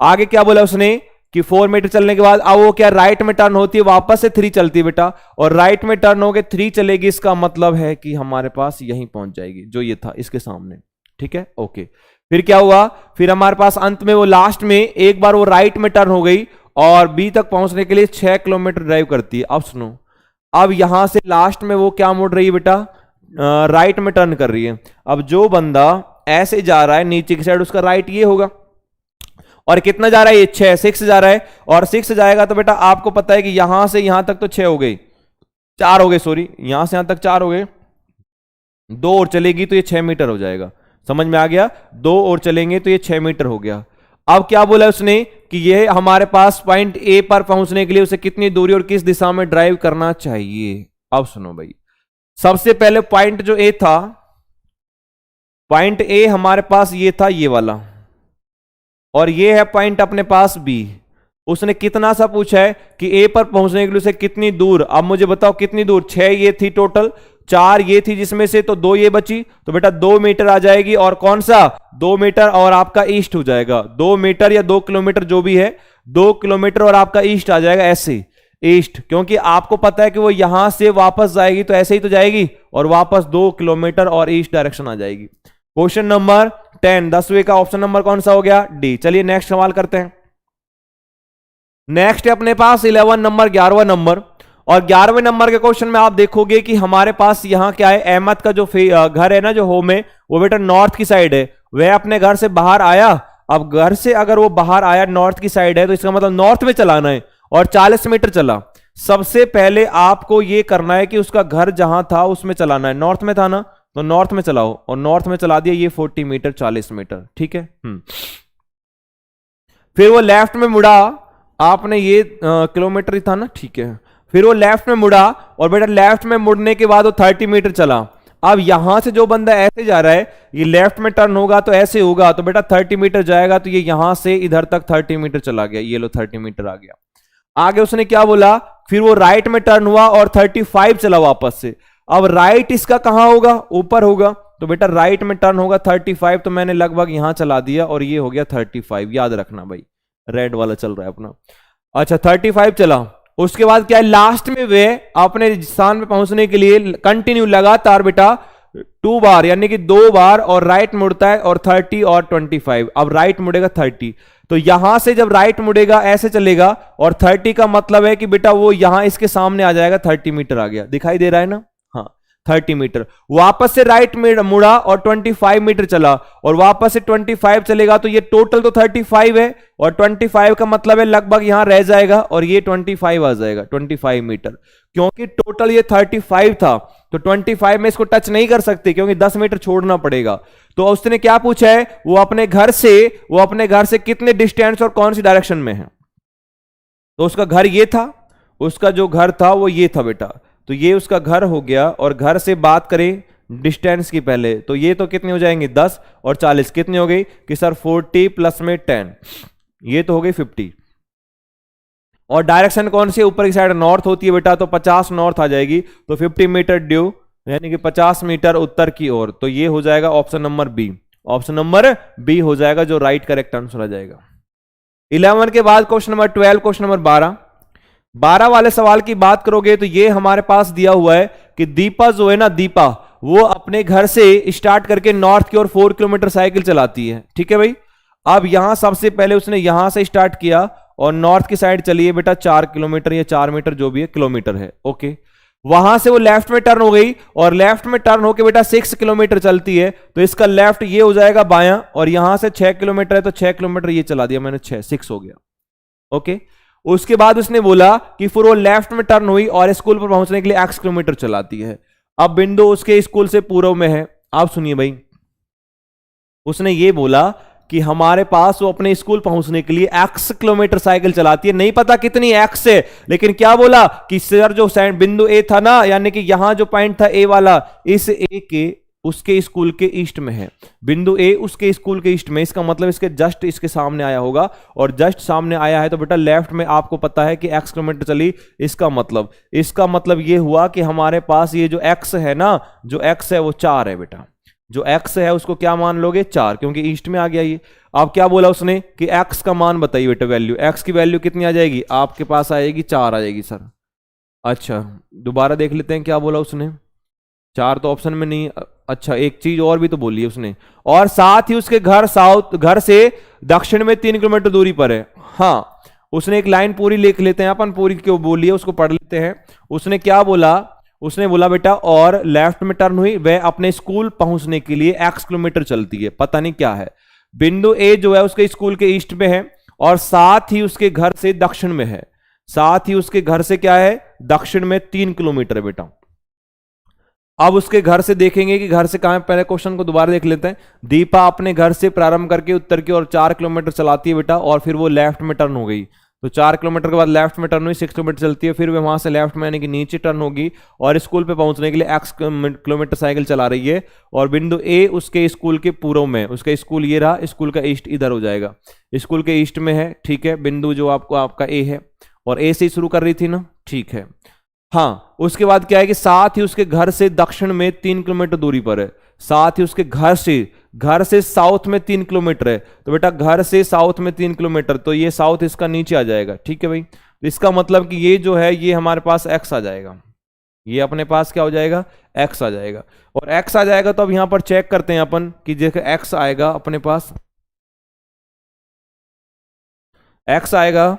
आगे क्या बोला उसने कि 4 मीटर चलने के बाद अब वो क्या राइट में टर्न होती है, वापस से 3 चलती है बेटा, और राइट में टर्न होके 3 चलेगी, इसका मतलब है कि हमारे पास यहीं पहुंच जाएगी, जो ये था इसके सामने, ठीक है ओके। फिर क्या हुआ, फिर हमारे पास अंत में वो लास्ट में एक बार वो राइट में टर्न हो गई और बी तक पहुंचने के लिए 6 किलोमीटर ड्राइव करती है। अब सुनो, अब यहां से लास्ट में वो क्या मुड़ रही है बेटा, राइट में टर्न कर रही है। अब जो बंदा ऐसे जा रहा है नीचे की साइड, उसका राइट ये होगा, और कितना जा रहा है ये 6 जा रहा है, और 6 जाएगा तो बेटा आपको पता है कि यहां से यहां तक तो 6 हो गई, 4 हो गए, सॉरी यहां से यहां तक 4 हो गए, 2 और चलेगी तो ये 6 मीटर हो जाएगा। समझ में आ गया? 2 और चलेंगे तो ये 6 मीटर हो गया। अब क्या बोला उसने कि ये हमारे पास पॉइंट ए पर पहुंचने के लिए उसे कितनी दूरी और किस दिशा में ड्राइव करना चाहिए। अब सुनो भाई, सबसे पहले पॉइंट जो ए था, पॉइंट ए हमारे पास ये था, ये वाला, और ये है पॉइंट अपने पास बी। उसने कितना सा पूछा है कि ए पर पहुंचने के लिए उसे कितनी दूर, अब मुझे बताओ कितनी दूर, 6 ये थी टोटल, 4 ये थी जिसमें से, तो 2 ये बची, तो बेटा 2 मीटर आ जाएगी, और कौन सा 2 मीटर और आपका ईस्ट हो जाएगा, 2 मीटर या 2 किलोमीटर जो भी है, 2 किलोमीटर और आपका ईस्ट आ जाएगा, ऐसे ईस्ट, क्योंकि आपको पता है कि वो यहां से वापस जाएगी तो ऐसे ही तो जाएगी, और वापस 2 किलोमीटर और ईस्ट डायरेक्शन आ जाएगी। क्वेश्चन नंबर 10, 10वें का ऑप्शन नंबर कौन सा हो गया, डी। चलिए नेक्स्ट सवाल करते हैं। नेक्स्ट है अपने पास 11 नंबर, 11वां नंबर, और 11वें नंबर के क्वेश्चन में आप देखोगे कि हमारे पास यहां क्या है, अहमद का जो घर है ना, जो होम है, वो बेटा नॉर्थ की साइड है। वह अपने घर से बाहर आया, अब घर से अगर वो बाहर आया नॉर्थ की साइड है, तो इसका मतलब नॉर्थ में चलाना है, और 40 मीटर चला। सबसे पहले आपको ये करना है कि उसका घर जहां था उसमें चलाना है, नॉर्थ में था ना, तो नॉर्थ में चलाओ, और नॉर्थ में चला दिया, ये 40 मीटर 40 मीटर, ठीक है। फिर वो लेफ्ट में मुड़ा, आपने ये किलोमीटर ही था ना, ठीक है। फिर वो लेफ्ट में मुड़ा, और बेटा लेफ्ट में मुड़ने के बाद वो 30 मीटर चला। अब यहां से जो बंदा ऐसे जा रहा है, ये लेफ्ट में टर्न होगा तो ऐसे होगा, तो बेटा 30 मीटर जाएगा, तो ये यहां से इधर तक 30 मीटर चला गया, ये लो 30 मीटर आ गया। आगे उसने क्या बोला, फिर वो राइट में टर्न हुआ और 35 चला वापस से। अब राइट इसका कहां होगा, ऊपर होगा, तो बेटा राइट में टर्न होगा 35, तो मैंने लगभग यहां चला दिया, और ये हो गया 35, याद रखना भाई, रेड वाला चल रहा है अपना। अच्छा 35 चला, उसके बाद क्या है, लास्ट में वे अपने स्थान पे पहुंचने के लिए कंटिन्यू लगातार बेटा 2 बार, यानी कि 2 बार, और राइट मुड़ता है, और 30 और 25। अब राइट मुड़ेगा 30, तो यहां से जब राइट मुड़ेगा ऐसे चलेगा, और 30 का मतलब है कि बेटा वो यहां इसके सामने आ जाएगा, 30 मीटर आ गया, दिखाई दे रहा है ना, हाँ 30 मीटर। वापस से राइट में मुड़ा और 25 मीटर चला, और वापस से 25 चलेगा, तो ये टोटल तो 35 है, और 25 का मतलब है लगभग यहां रह जाएगा, और ये 25 आ जाएगा, 25 मीटर, क्योंकि टोटल ये 35 था, तो 25 में इसको टच नहीं कर सकते, क्योंकि 10 मीटर छोड़ना पड़ेगा। तो उसने क्या पूछा है, वो अपने घर से कितने डिस्टेंस और कौन सी डायरेक्शन में है। तो उसका घर ये था, उसका जो घर था वो ये था बेटा, तो ये उसका घर हो गया, और घर से बात करें डिस्टेंस की पहले, तो ये तो कितने हो जाएंगे 10 और 40, कितनी हो गई कि सर 40 प्लस में 10, ये तो हो गई 50। और डायरेक्शन कौन सी, ऊपर की साइड नॉर्थ होती है बेटा, तो 50 नॉर्थ आ जाएगी, तो 50 मीटर ड्यू, यानी कि 50 मीटर उत्तर की ओर, तो ये हो जाएगा option number B. Option number B हो जाएगा जो राइट करेक्ट आंसर आ जाएगा। 11 के बाद क्वेश्चन नंबर 12, क्वेश्चन नंबर 12 वाले सवाल की बात करोगे, तो ये हमारे पास दिया हुआ है कि दीपा जो है ना, दीपा वो अपने घर से स्टार्ट करके नॉर्थ की ओर 4 किलोमीटर साइकिल चलाती है, ठीक है भाई। अब यहां सबसे पहले उसने यहां से स्टार्ट किया, और नॉर्थ की साइड चलिए बेटा 4 किलोमीटर या 4 मीटर जो भी है, किलोमीटर है, ओके। वहां से वो लेफ्ट में टर्न हो गई, और लेफ्ट में टर्न होके बेटा 6 किलोमीटर चलती है, तो इसका लेफ्ट ये हो जाएगा बायां, और यहां से 6 किलोमीटर है, तो 6 किलोमीटर ये चला दिया मैंने, 6 हो गया, ओके। उसके बाद उसने बोला कि फिर वो लेफ्ट में टर्न हुई, और स्कूल पर पहुंचने के लिए x किलोमीटर चलाती है। अब बिंदु उसके स्कूल से पूर्व में है। आप सुनिए भाई, उसने ये बोला कि हमारे पास वो अपने स्कूल पहुंचने के लिए x किलोमीटर साइकिल चलाती है, नहीं पता कितनी x है, लेकिन क्या बोला कि सर जो बिंदु ए था ना, यानी कि यहां जो पॉइंट था ए वाला, इस ए के उसके स्कूल के ईस्ट में है, बिंदु ए उसके स्कूल के ईस्ट में, इसका मतलब इसके जस्ट इसके सामने आया होगा, और जस्ट सामने आया है तो बेटा लेफ्ट में आपको पता है कि x किलोमीटर चली, इसका मतलब ये हुआ कि हमारे पास ये जो x है ना, जो x है वो 4 है बेटा, जो x है उसको क्या मान लोगे 4, क्योंकि ईस्ट में आ गया ये। अब क्या बोला उसने कि x का मान बताइए बेटा, वैल्यू, x की वैल्यू कितनी आ जाएगी, आपके पास आएगी 4 आ जाएगी सर। अच्छा दोबारा देख लेते हैं क्या बोला उसने, 4 तो ऑप्शन में नहीं। अच्छा एक चीज और भी तो बोली है उसने, और साथ ही उसके घर से दक्षिण में 3 किलोमीटर दूरी पर है। हाँ उसने एक लाइन पूरी लिख लेते हैं अपन, पूरी क्यों बोली है उसको पढ़ लेते हैं। उसने क्या बोला, उसने बोला बेटा और लेफ्ट में टर्न हुई, वह अपने स्कूल पहुंचने के लिए x किलोमीटर चलती है, पता नहीं क्या है। बिंदु ए जो है उसके स्कूल के ईस्ट में है, और साथ ही उसके घर से दक्षिण में है, साथ ही उसके घर से क्या है दक्षिण में 3 किलोमीटर है बेटा। अब उसके घर से देखेंगे कि घर से कहां है, पहले क्वेश्चन को दोबारा देख लेते हैं। दीपा अपने घर से प्रारंभ करके उत्तर की ओर 4 किलोमीटर चलाती है बेटा, और फिर वो लेफ्ट में टर्न हो गई, तो 4 किलोमीटर के बाद लेफ्ट में टर्न हुई, 6 किलोमीटर चलती है, फिर वे वहां से लेफ्ट में यानी कि नीचे टर्न होगी और स्कूल पे पहुंचने के लिए x किलोमीटर साइकिल चला रही है और बिंदु ए उसके स्कूल के पूर्व में, उसका स्कूल ये रहा, स्कूल का ईस्ट इधर हो जाएगा, स्कूल के ईस्ट में है, ठीक है, बिंदु जो आपको आपका ए है और ए से ही शुरू कर रही थी ना, ठीक है। हाँ, उसके बाद क्या है कि साथ ही उसके घर से दक्षिण में 3 किलोमीटर दूरी पर है, साथ ही उसके घर से साउथ में 3 किलोमीटर है, तो बेटा घर से साउथ में 3 किलोमीटर, तो ये साउथ इसका नीचे आ जाएगा, ठीक है भाई। तो इसका मतलब कि ये जो है ये हमारे पास x आ जाएगा, ये अपने पास क्या हो जाएगा, x आ जाएगा। और x आ जाएगा तो अब यहां पर चेक करते हैं अपन कि देखो x आएगा अपने पास, x आएगा,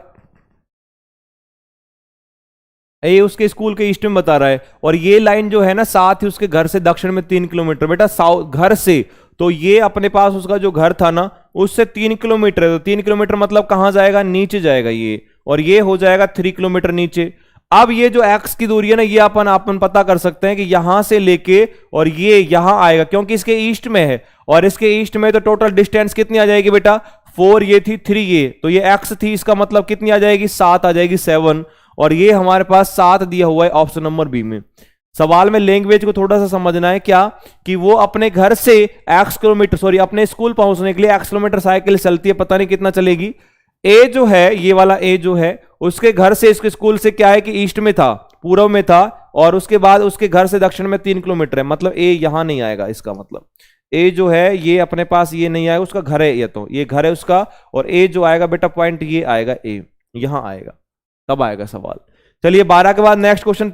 ये उसके स्कूल के ईस्ट में बता रहा है और ये लाइन जो है ना साथ ही उसके घर से दक्षिण में 3 किलोमीटर, बेटा साउथ घर से, तो ये अपने पास उसका जो घर था ना उससे 3 किलोमीटर है, तो 3 किलोमीटर मतलब कहां जाएगा, नीचे जाएगा ये, और ये हो जाएगा 3 किलोमीटर नीचे। अब ये जो x की दूरी है ना ये अपन पता कर सकते हैं कि यहां से लेके और ये यहां आएगा क्योंकि इसके ईस्ट में है और इसके ईस्ट में, तो टोटल डिस्टेंस कितनी आ जाएगी बेटा, 4 ये थी 3 ये, तो ये x थी, इसका मतलब कितनी आ जाएगी, 7 आ जाएगी, 7, और ये हमारे पास 7 दिया हुआ है ऑप्शन नंबर बी में। सवाल में लैंग्वेज को थोड़ा सा समझना है क्या, कि वो अपने घर से x किलोमीटर, सॉरी अपने स्कूल पहुंचने के लिए x किलोमीटर साइकिल चलती है, पता नहीं कितना चलेगी। ए जो है, ये वाला ए जो है, उसके घर से इसके स्कूल से क्या है कि ईस्ट में था, पूर्व में था, और उसके बाद उसके घर से दक्षिण में 3 किलोमीटर है, मतलब ए यहां नहीं आएगा, इसका मतलब ए जो है ये अपने पास ये नहीं आएगा, उसका घर है, ये तो ये घर है उसका, और ए जो आएगा बेटा पॉइंट ये आएगा, ए यहां आएगा, तब आएगा सवाल। चलिए 12 के बाद नेक्स्ट क्वेश्चन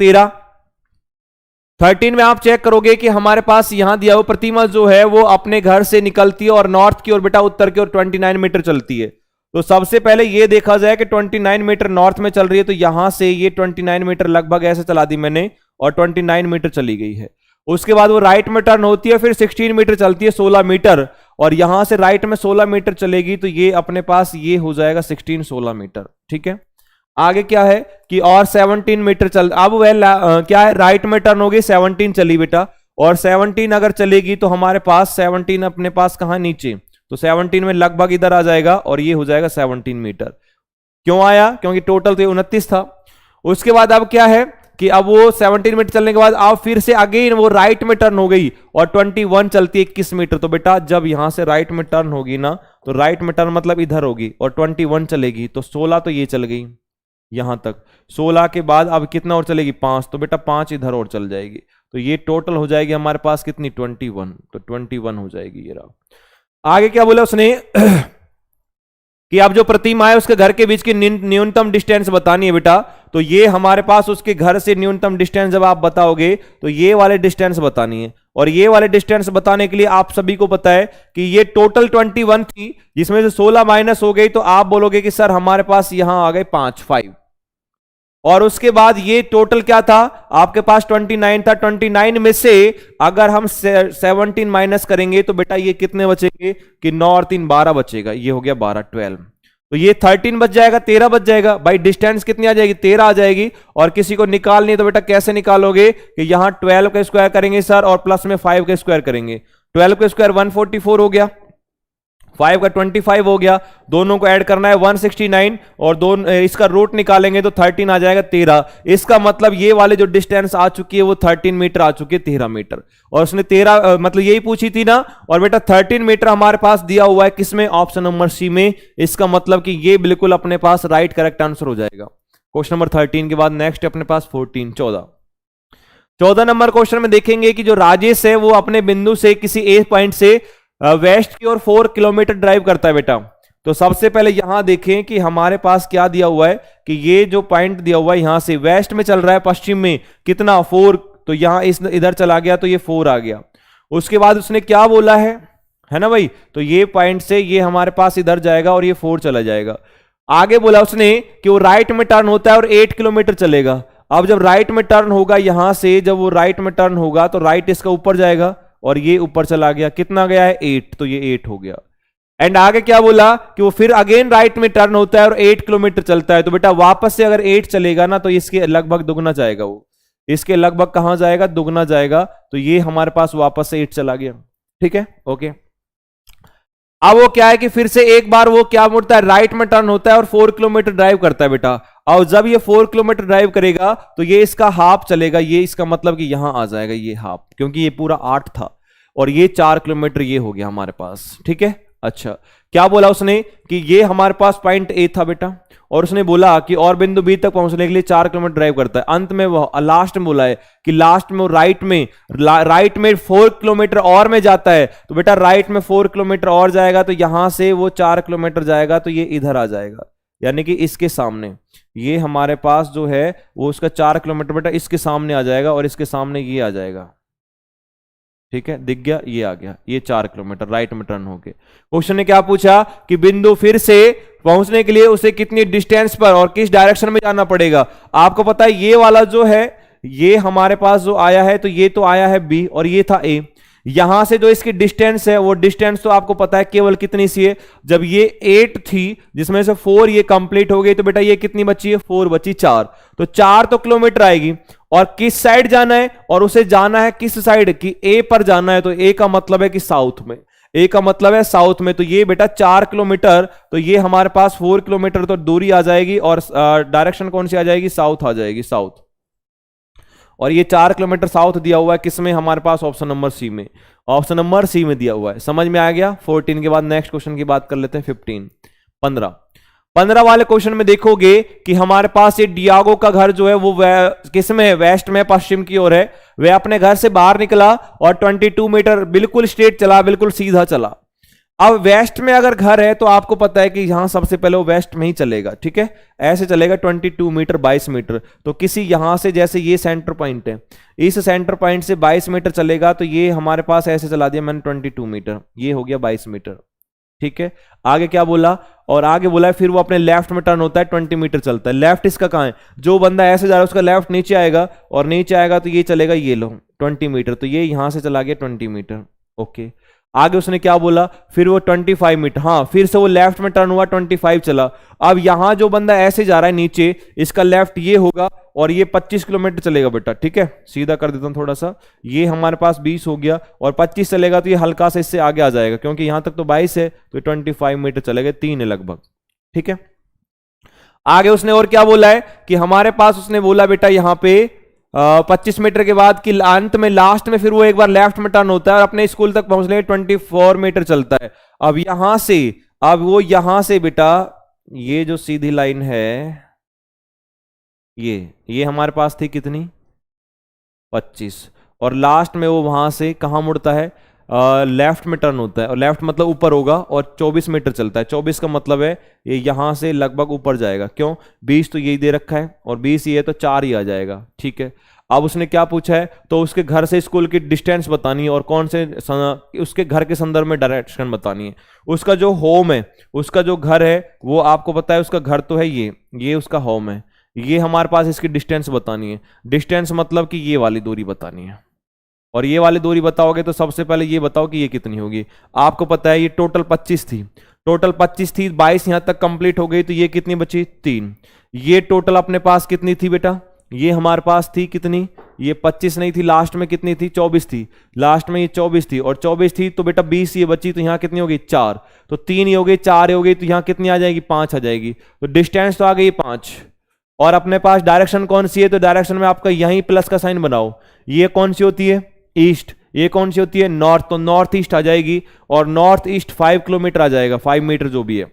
13 में आप चेक करोगे कि हमारे पास यहां दिया हुआ प्रतिमा जो है वो अपने घर से निकलती है और नॉर्थ की ओर बेटा उत्तर की ओर 29 मीटर चलती है। तो सबसे पहले ये देखा जाए कि 29 मीटर नॉर्थ में चल रही है, तो यहां से ये 29 मीटर लगभग ऐसे चला दी मैंने और 29 मीटर चली गई है। उसके बाद वो राइट में टर्न होती है, फिर 16 मीटर चलती है, 16 मीटर, और यहां से राइट में 16 मीटर चलेगी, तो ये अपने पास ये हो जाएगा 16 मीटर, ठीक है। आगे क्या है कि और 17 मीटर चल, अब वह क्या है, राइट में टर्न होगी, 17 चली बेटा, और 17 अगर चलेगी तो हमारे पास 17 अपने पास कहां, नीचे, तो 17 में लगभग इधर आ जाएगा और ये हो जाएगा 17 मीटर। क्यों आया, क्योंकि टोटल तो 29 था। उसके बाद अब क्या है कि अब वो 17 मीटर चलने के बाद अब फिर से अगेन वो राइट में टर्न हो गई और 21 चलती है 21 मीटर, तो बेटा जब यहां से राइट में टर्न होगी ना, तो राइट में टर्न मतलब इधर होगी और 21 चलेगी, तो 16 तो ये चल गई यहां तक, 16 के बाद अब कितना और चलेगी, 5, तो बेटा 5 इधर और चल जाएगी, तो ये टोटल हो जाएगी हमारे पास कितनी, 21, तो 21 हो जाएगी ये रहा। आगे क्या बोला उसने कि अब जो प्रतिमा है उसके घर के बीच की न्यूनतम डिस्टेंस बतानी है बेटा, तो ये हमारे पास उसके घर से न्यूनतम डिस्टेंस जब आप बताओगे तो ये वाले डिस्टेंस बतानी है, और ये वाले डिस्टेंस बताने के लिए आप सभी को पता है कि ये टोटल 21 थी, जिसमें से 16 माइनस हो गई, तो आप बोलोगे कि सर हमारे पास यहां आ गए 5, और उसके बाद ये टोटल क्या था आपके पास 29 था, 29 में से अगर हम 17 माइनस करेंगे तो बेटा ये कितने बचेंगे कि 9 और 3 12 बचेगा, ये हो गया 12, 12, तो ये 13 बच जाएगा, 13 बच जाएगा भाई, डिस्टेंस कितनी आ जाएगी, 13 आ जाएगी। और किसी को निकालनी है तो बेटा कैसे निकालोगे कि यहां 12 का स्क्वायर करेंगे सर और प्लस में 5 का स्क्वायर करेंगे, 12 का स्क्वायर 144 हो गया, 5 का 25 हो गया, दोनों को ऐड करना है 169, और दोनों इसका रूट निकालेंगे तो 13 आ जाएगा 13। इसका मतलब ये वाले जो डिस्टेंस आ चुकी है वो 13 मीटर आ चुकी है, 13 मीटर, और उसने 13 मतलब यही पूछी थी ना, और बेटा 13 मीटर हमारे पास दिया हुआ है किसमें, ऑप्शन नंबर सी में। इसका मतलब कि ये बिल्कुल अपने पास राइट करेक्ट आंसर हो जाएगा। क्वेश्चन नंबर 13 के बाद नेक्स्ट अपने पास 14 नंबर क्वेश्चन में देखेंगे कि जो राजेश है वो अपने बिंदु से किसी ए पॉइंट से वेस्ट की ओर 4 किलोमीटर ड्राइव करता है बेटा। तो सबसे पहले यहां देखें कि हमारे पास क्या दिया हुआ है कि ये जो पॉइंट दिया हुआ है यहां से वेस्ट में चल रहा है, पश्चिम में कितना 4, तो यहां इस इधर चला गया तो ये 4 आ गया। उसके बाद उसने क्या बोला है ना भाई, तो ये पॉइंट से ये हमारे पास इधर जाएगा और ये 4 चला जाएगा। आगे बोला उसने कि वो राइट में टर्न होता है और 8 किलोमीटर चलेगा। अब जब राइट में टर्न होगा यहां से, जब वो राइट में टर्न होगा तो राइट इसका ऊपर जाएगा और ये ऊपर चला गया, कितना गया है 8, तो ये 8 हो गया। एंड आगे क्या बोला कि वो फिर अगेन राइट में टर्न होता है और 8 किलोमीटर चलता है, तो बेटा वापस से अगर 8 चलेगा ना तो इसके लगभग दुगना जाएगा, वो इसके लगभग कहां जाएगा, दुगना जाएगा, तो ये हमारे पास वापस से 8 चला गया, ठीक है, ओके। अब वो क्या है कि फिर से एक बार वो क्या मुड़ता है, राइट में टर्न होता है और 4 किलोमीटर ड्राइव करता है बेटा। और जब ये 4 किलोमीटर ड्राइव करेगा तो ये इसका हाफ चलेगा, ये इसका मतलब कि यहां आ जाएगा ये हाफ, क्योंकि ये पूरा 8 था और ये 4 किलोमीटर ये हो गया हमारे पास, ठीक है। अच्छा, क्या बोला उसने कि ये हमारे पास पॉइंट ए था बेटा, और उसने बोला कि और बिंदु बी तक पहुंचने के लिए 4 किलोमीटर ड्राइव करता है। अंत में वो लास्ट में बोला है कि लास्ट में वो राइट में 4 किलोमीटर और में जाता है। तो बेटा राइट में 4 किलोमीटर और जाएगा तो यहां से वो 4 किलोमीटर जाएगा तो ये इधर आ जाएगा, यानी कि इसके सामने ये हमारे पास जो है वो उसका 4 किलोमीटर बेटा इसके सामने आ जाएगा और इसके सामने ये आ जाएगा, ठीक है। दिख गया, ये आ गया, ये 4 किलोमीटर राइट में टर्न होके। क्वेश्चन ने क्या पूछा कि बिंदु फिर से पहुंचने के लिए उसे कितनी डिस्टेंस पर और किस डायरेक्शन में जाना पड़ेगा। आपको पता है ये वाला जो है ये हमारे पास जो आया है तो ये तो आया है बी और ये था ए। यहां से जो इसकी डिस्टेंस है वो डिस्टेंस तो आपको पता है केवल कितनी सी है, जब ये 8 थी जिसमें से 4 ये कंप्लीट हो गई तो बेटा ये कितनी बची है, 4 बची 4, तो 4 तो किलोमीटर आएगी। और किस साइड जाना है, और उसे जाना है किस साइड की, ए पर जाना है, तो ए का मतलब है कि साउथ में, ए का मतलब है साउथ में। तो ये बेटा 4 किलोमीटर, तो ये हमारे पास 4 किलोमीटर तो दूरी आ जाएगी और डायरेक्शन कौन सी आ जाएगी, साउथ आ जाएगी, साउथ। और ये 4 किलोमीटर साउथ दिया हुआ है किसमें, हमारे पास ऑप्शन नंबर सी में, ऑप्शन नंबर सी में दिया हुआ है। समझ में आ गया। 14 के बाद नेक्स्ट क्वेश्चन की बात कर लेते हैं। 15 वाले क्वेश्चन में देखोगे कि हमारे पास ये डियागो का घर जो है वो किसमें है, वेस्ट में, पश्चिम की ओर है। वह अपने घर से बाहर निकला और 22 मीटर बिल्कुल स्ट्रेट चला, बिल्कुल सीधा चला। अब वेस्ट में अगर घर है तो आपको पता है कि यहां सबसे पहले वो वेस्ट में ही चलेगा, ठीक है, ऐसे चलेगा 22 मीटर 22 मीटर। तो किसी यहां से, जैसे ये सेंटर पॉइंट है, इस सेंटर पॉइंट से 22 मीटर चलेगा, तो ये हमारे पास ऐसे चला दिया मैंने 22 मीटर, ये हो गया 22 मीटर, ठीक है। आगे क्या बोला, और आगे बोला है फिर वो अपने लेफ्ट में टर्न होता है, 20 मीटर चलता है। लेफ्ट इसका कहां है, जो बंदा ऐसे जा रहा है उसका लेफ्ट नीचे आएगा, और नीचे आएगा तो ये चलेगा, ये लो 20 मीटर, तो ये यहां से चला गया 20 मीटर, ओके। आगे उसने क्या बोला, फिर वो 25 मीटर, हाँ, फिर से वो लेफ्ट में टर्न हुआ, 25 चला। अब यहां जो बंदा ऐसे जा रहा है नीचे, इसका लेफ्ट ये होगा और ये 25 किलोमीटर चलेगा बेटा, ठीक है। सीधा कर देता हूं थोड़ा सा, ये हमारे पास 20 हो गया और 25 चलेगा तो ये हल्का से इससे आगे आ जाएगा, क्योंकि यहां तक तो 22 है, तो 25 मीटर चलेगा, 3 है लगभग, ठीक है। आगे उसने और क्या बोला है कि हमारे पास उसने बोला बेटा यहां पे 25 मीटर के बाद कि अंत में, लास्ट में, फिर वो एक बार लेफ्ट में टर्न होता है और अपने स्कूल तक पहुंचने 24 मीटर चलता है। अब यहां से, अब वो यहां से बेटा ये जो सीधी लाइन है, ये हमारे पास थी कितनी, 25, और लास्ट में वो वहां से कहां मुड़ता है, लेफ्ट में टर्न होता है, और लेफ्ट मतलब ऊपर होगा, और 24 मीटर चलता है। 24 का मतलब है ये यहां से लगभग ऊपर जाएगा, क्यों, 20 तो यही दे रखा है और 20 ये है, तो 4 ही आ जाएगा, ठीक है। अब उसने क्या पूछा है, तो उसके घर से स्कूल की डिस्टेंस बतानी है और कौन से उसके घर के संदर्भ में डायरेक्शन बतानी है। उसका जो होम है, उसका जो घर है, वो आपको पता है उसका घर तो है ये उसका होम है। ये हमारे पास इसकी डिस्टेंस बतानी है। डिस्टेंस मतलब कि ये वाली दूरी बतानी है, और ये वाली दूरी बताओगे तो सबसे पहले ये बताओ कि ये कितनी होगी। आपको पता है ये टोटल 25 थी, टोटल 25 थी, 22 यहां तक कंप्लीट हो गई, तो ये कितनी बची, 3। ये टोटल अपने पास कितनी थी बेटा, ये हमारे पास थी कितनी, ये 25 नहीं थी, लास्ट में कितनी थी, 24 थी, लास्ट में ये 24 थी, और 24 थी तो बेटा 20 ये बची, तो यहां कितनी होगी, 4, तो 3 ही हो गई, 4 हो गई, तो यहां कितनी आ जाएगी, 5 आ जाएगी। तो डिस्टेंस तो आ गई 5, और अपने पास डायरेक्शन कौन सी है, तो डायरेक्शन में आपका यहीं प्लस का साइन बनाओ। ये कौन सी होती है, ईस्ट, ये कौन सी होती है, नॉर्थ, तो नॉर्थ ईस्ट आ जाएगी, और नॉर्थ ईस्ट 5 किलोमीटर आ जाएगा, 5 मीटर जो भी है,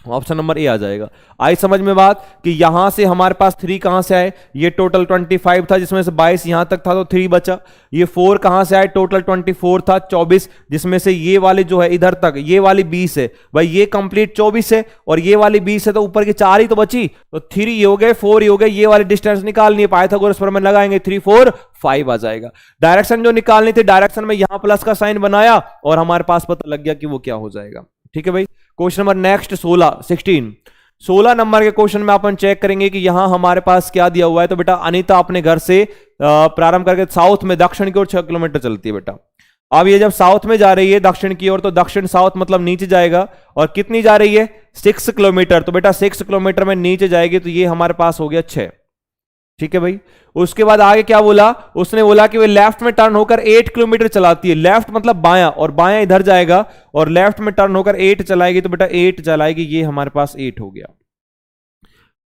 ऑप्शन नंबर ए आ जाएगा। आई समझ में बात कि यहां से हमारे पास 3 कहां से आए, ये टोटल 25 था जिसमें से 22 यहां तक था तो 3 बचा। ये 4 कहां से आए, टोटल 24 था, 24 जिसमें से ये वाली जो है इधर तक, ये वाली 20 है भाई, ये कंप्लीट 24 है, और ये वाली 20 है, तो ऊपर की 4 ही तो बची, तो 3 ये हो गए, 4 ही हो गए। ये वाली डिस्टेंस निकालनी है, पाइथागोरस प्रमेय लगाएंगे, 3 4 5 आ जाएगा। डायरेक्शन जो निकालनी थी, डायरेक्शन में यहां प्लस का साइन बनाया और हमारे पास पता लग गया कि वो क्या हो जाएगा, ठीक है भाई। क्वेश्चन नंबर नेक्स्ट 16 नंबर के क्वेश्चन में अपन चेक करेंगे कि यहां हमारे पास क्या दिया हुआ है। तो बेटा अनीता अपने घर से प्रारंभ करके साउथ में, दक्षिण की ओर 6 किलोमीटर चलती है बेटा। अब ये जब साउथ में जा रही है दक्षिण की ओर, तो दक्षिण साउथ मतलब नीचे जाएगा, और कितनी जा रही है, 6 किलोमीटर, तो बेटा 6 किलोमीटर में नीचे जाएगी, तो ये हमारे पास हो गया 6, ठीक है भाई। उसके बाद आगे क्या बोला, उसने बोला कि वो लेफ्ट में टर्न होकर 8 किलोमीटर चलाती है। लेफ्ट मतलब बायां, और बायां इधर जाएगा, और लेफ्ट में टर्न होकर 8 चलाएगी, तो बेटा 8 चलाएगी, ये हमारे पास 8 हो गया।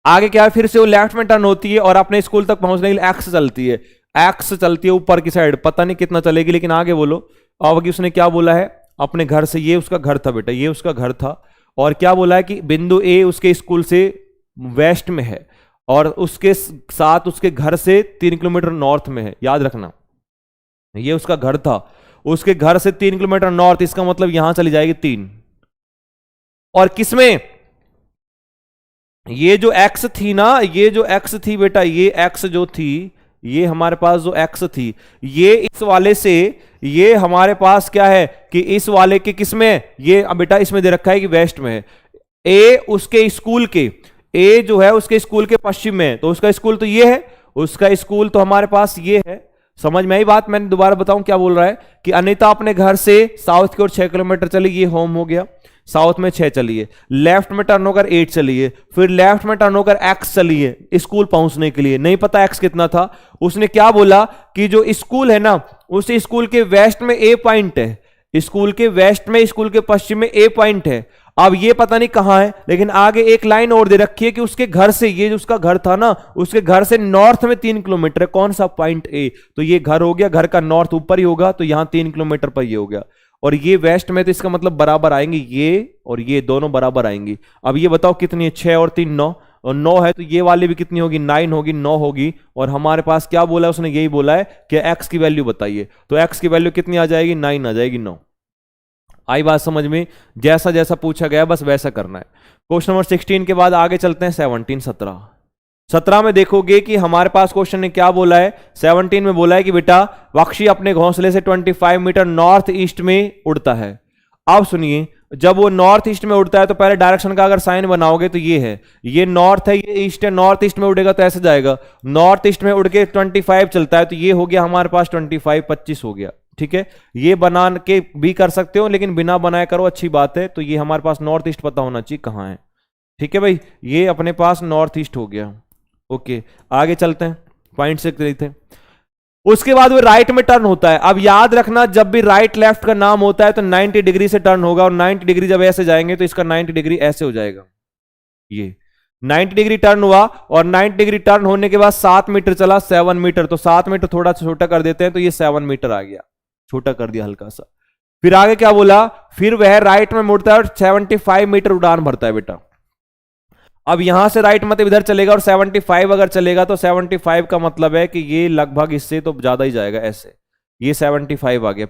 आगे क्या है, फिर से वो लेफ्ट में टर्न होती है और अपने स्कूल तक पहुंचने के लिए एक्स चलती है। एक्स चलती है ऊपर की साइड, पता नहीं कितना चलेगी, लेकिन आगे बोलो। अब उसने क्या बोला है, अपने घर से, ये उसका घर था बेटा, ये उसका घर था, और क्या बोला है कि बिंदु ए उसके स्कूल से वेस्ट में है, और उसके साथ उसके घर से 3 किलोमीटर नॉर्थ में है। याद रखना, ये उसका घर था, उसके घर से 3 किलोमीटर नॉर्थ, इसका मतलब यहां चली जाएगी 3। और किसमें, ये जो एक्स थी ना, ये जो एक्स थी बेटा, ये एक्स जो थी, ये हमारे पास जो एक्स थी, ये इस वाले से, ये हमारे पास क्या है कि इस वाले के किसमें, ये बेटा इसमें दे रखा है कि वेस्ट में है। ए उसके स्कूल के, ए जो है उसके स्कूल के पश्चिम में है, तो उसका स्कूल तो ये है, उसका स्कूल तो हमारे पास ये है। समझ में आई बात? मैंने दोबारा बताऊं क्या बोल रहा है कि अनीता अपने घर से साउथ की ओर 6 किलोमीटर चली, ये होम हो गया, साउथ में 6 चलिए, लेफ्ट में टर्न होकर 8 चलिए, फिर लेफ्ट में टर्न होकर एक्स चलिए स्कूल पहुंचने के लिए। नहीं पता एक्स कितना था। उसने क्या बोला कि जो स्कूल है ना, उस स्कूल के वेस्ट में ए पॉइंट है, स्कूल के वेस्ट में, स्कूल के पश्चिम में ए पॉइंट है। अब ये पता नहीं कहां है, लेकिन आगे एक लाइन और दे रखी है कि उसके घर से, ये जो उसका घर था ना, उसके घर से नॉर्थ में 3 किलोमीटर है। कौन सा पॉइंट ए, तो ये घर हो गया, घर का नॉर्थ ऊपर ही होगा, तो यहां 3 किलोमीटर पर ये हो गया, और ये वेस्ट में, तो इसका मतलब बराबर आएंगे ये और ये दोनों बराबर आएंगी। अब ये बताओ कितनी है, 6 और 3 9, और 9 है तो ये वाली भी कितनी होगी, 9 होगी, 9 होगी। और हमारे पास क्या बोला उसने, यही बोला है कि एक्स की वैल्यू बताइए, तो एक्स की वैल्यू कितनी आ जाएगी, 9 आ जाएगी, 9। आई बात समझ में? जैसा जैसा पूछा गया बस वैसा करना है। क्वेश्चन नंबर 16 के बाद आगे चलते हैं 17 17। 17 में देखोगे कि हमारे पास क्वेश्चन ने क्या बोला है, 17 में बोला है कि बेटा पक्षी अपने घोंसले से 25 मीटर नॉर्थ ईस्ट में उड़ता है। अब सुनिए, जब वो नॉर्थ ईस्ट में उड़ता है तो पहले डायरेक्शन का अगर साइन बनाओगे तो ये है, ये नॉर्थ है, ये ईस्ट है, नॉर्थ ईस्ट में उड़ेगा तो ऐसे जाएगा, नॉर्थ ईस्ट में उड़ के 25 चलता है, तो ये हो गया हमारे पास 25 25 हो गया। ठीक है, ये बना के भी कर सकते हो, लेकिन बिना बनाए करो, अच्छी बात है। तो ये हमारे पास नॉर्थ ईस्ट पता होना चाहिए कहां है। ठीक है भाई, ये अपने पास नॉर्थ ईस्ट हो गया। ओके, आगे चलते हैं, पॉइंट से थे। उसके बाद वो राइट में टर्न होता है। अब याद रखना, जब भी राइट लेफ्ट का नाम होता है तो 90 डिग्री से टर्न होगा, और 90 डिग्री जब ऐसे जाएंगे तो इसका 90 डिग्री ऐसे हो जाएगा। ये 90 डिग्री टर्न हुआ, और 90 डिग्री टर्न होने के बाद 7 मीटर चला, 7 मीटर, तो 7 मीटर थोड़ा छोटा कर देते हैं, तो ये 7 मीटर आ गया, छोटा कर दिया हल्का सा। फिर आगे क्या बोला, फिर वह राइट में मुड़ता है और 75 मीटर उड़ान भरता है बेटा। अब यहां से राइट मतलब इधर चलेगा, और 75 अगर चलेगा तो 75 का मतलब है कि ये लगभग इससे तो ज्यादा ही जाएगा, ऐसे ये 75 आ गया,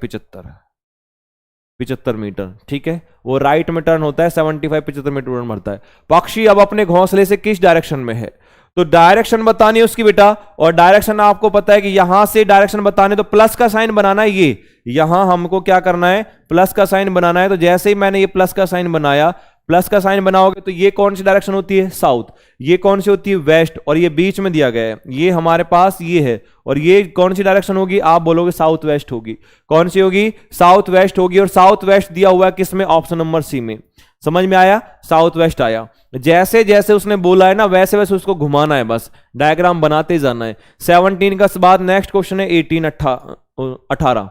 75 मीटर। ठीक है, वो राइट में टर्न होता है, 75 मीटर टर्न भरता है। पक्षी अब अपने घोंसले से किस डायरेक्शन में है, तो डायरेक्शन बतानी है उसकी बेटा, और डायरेक्शन आपको पता है कि यहां से डायरेक्शन बताने तो प्लस का साइन बनाना है। ये यहां हमको क्या करना है, प्लस का साइन बनाना है। तो जैसे ही मैंने ये प्लस का साइन बनाया, प्लस का साइन बनाओगे तो ये कौन सी डायरेक्शन होती है, साउथ, ये कौन सी होती है, वेस्ट, और ये बीच में दिया गया है, ये हमारे पास ये है, और ये कौन सी डायरेक्शन होगी, आप बोलोगे साउथ वेस्ट होगी। कौन सी होगी, साउथ वेस्ट होगी, और साउथ वेस्ट दिया हुआ है किसमें, ऑप्शन नंबर सी में। समझ में आया, साउथ वेस्ट आया। जैसे जैसे उसने बोला है ना, वैसे वैसे उसको घुमाना है, बस डायग्राम बनाते जाना है। 17 का बाद नेक्स्ट क्वेश्चन है 18 18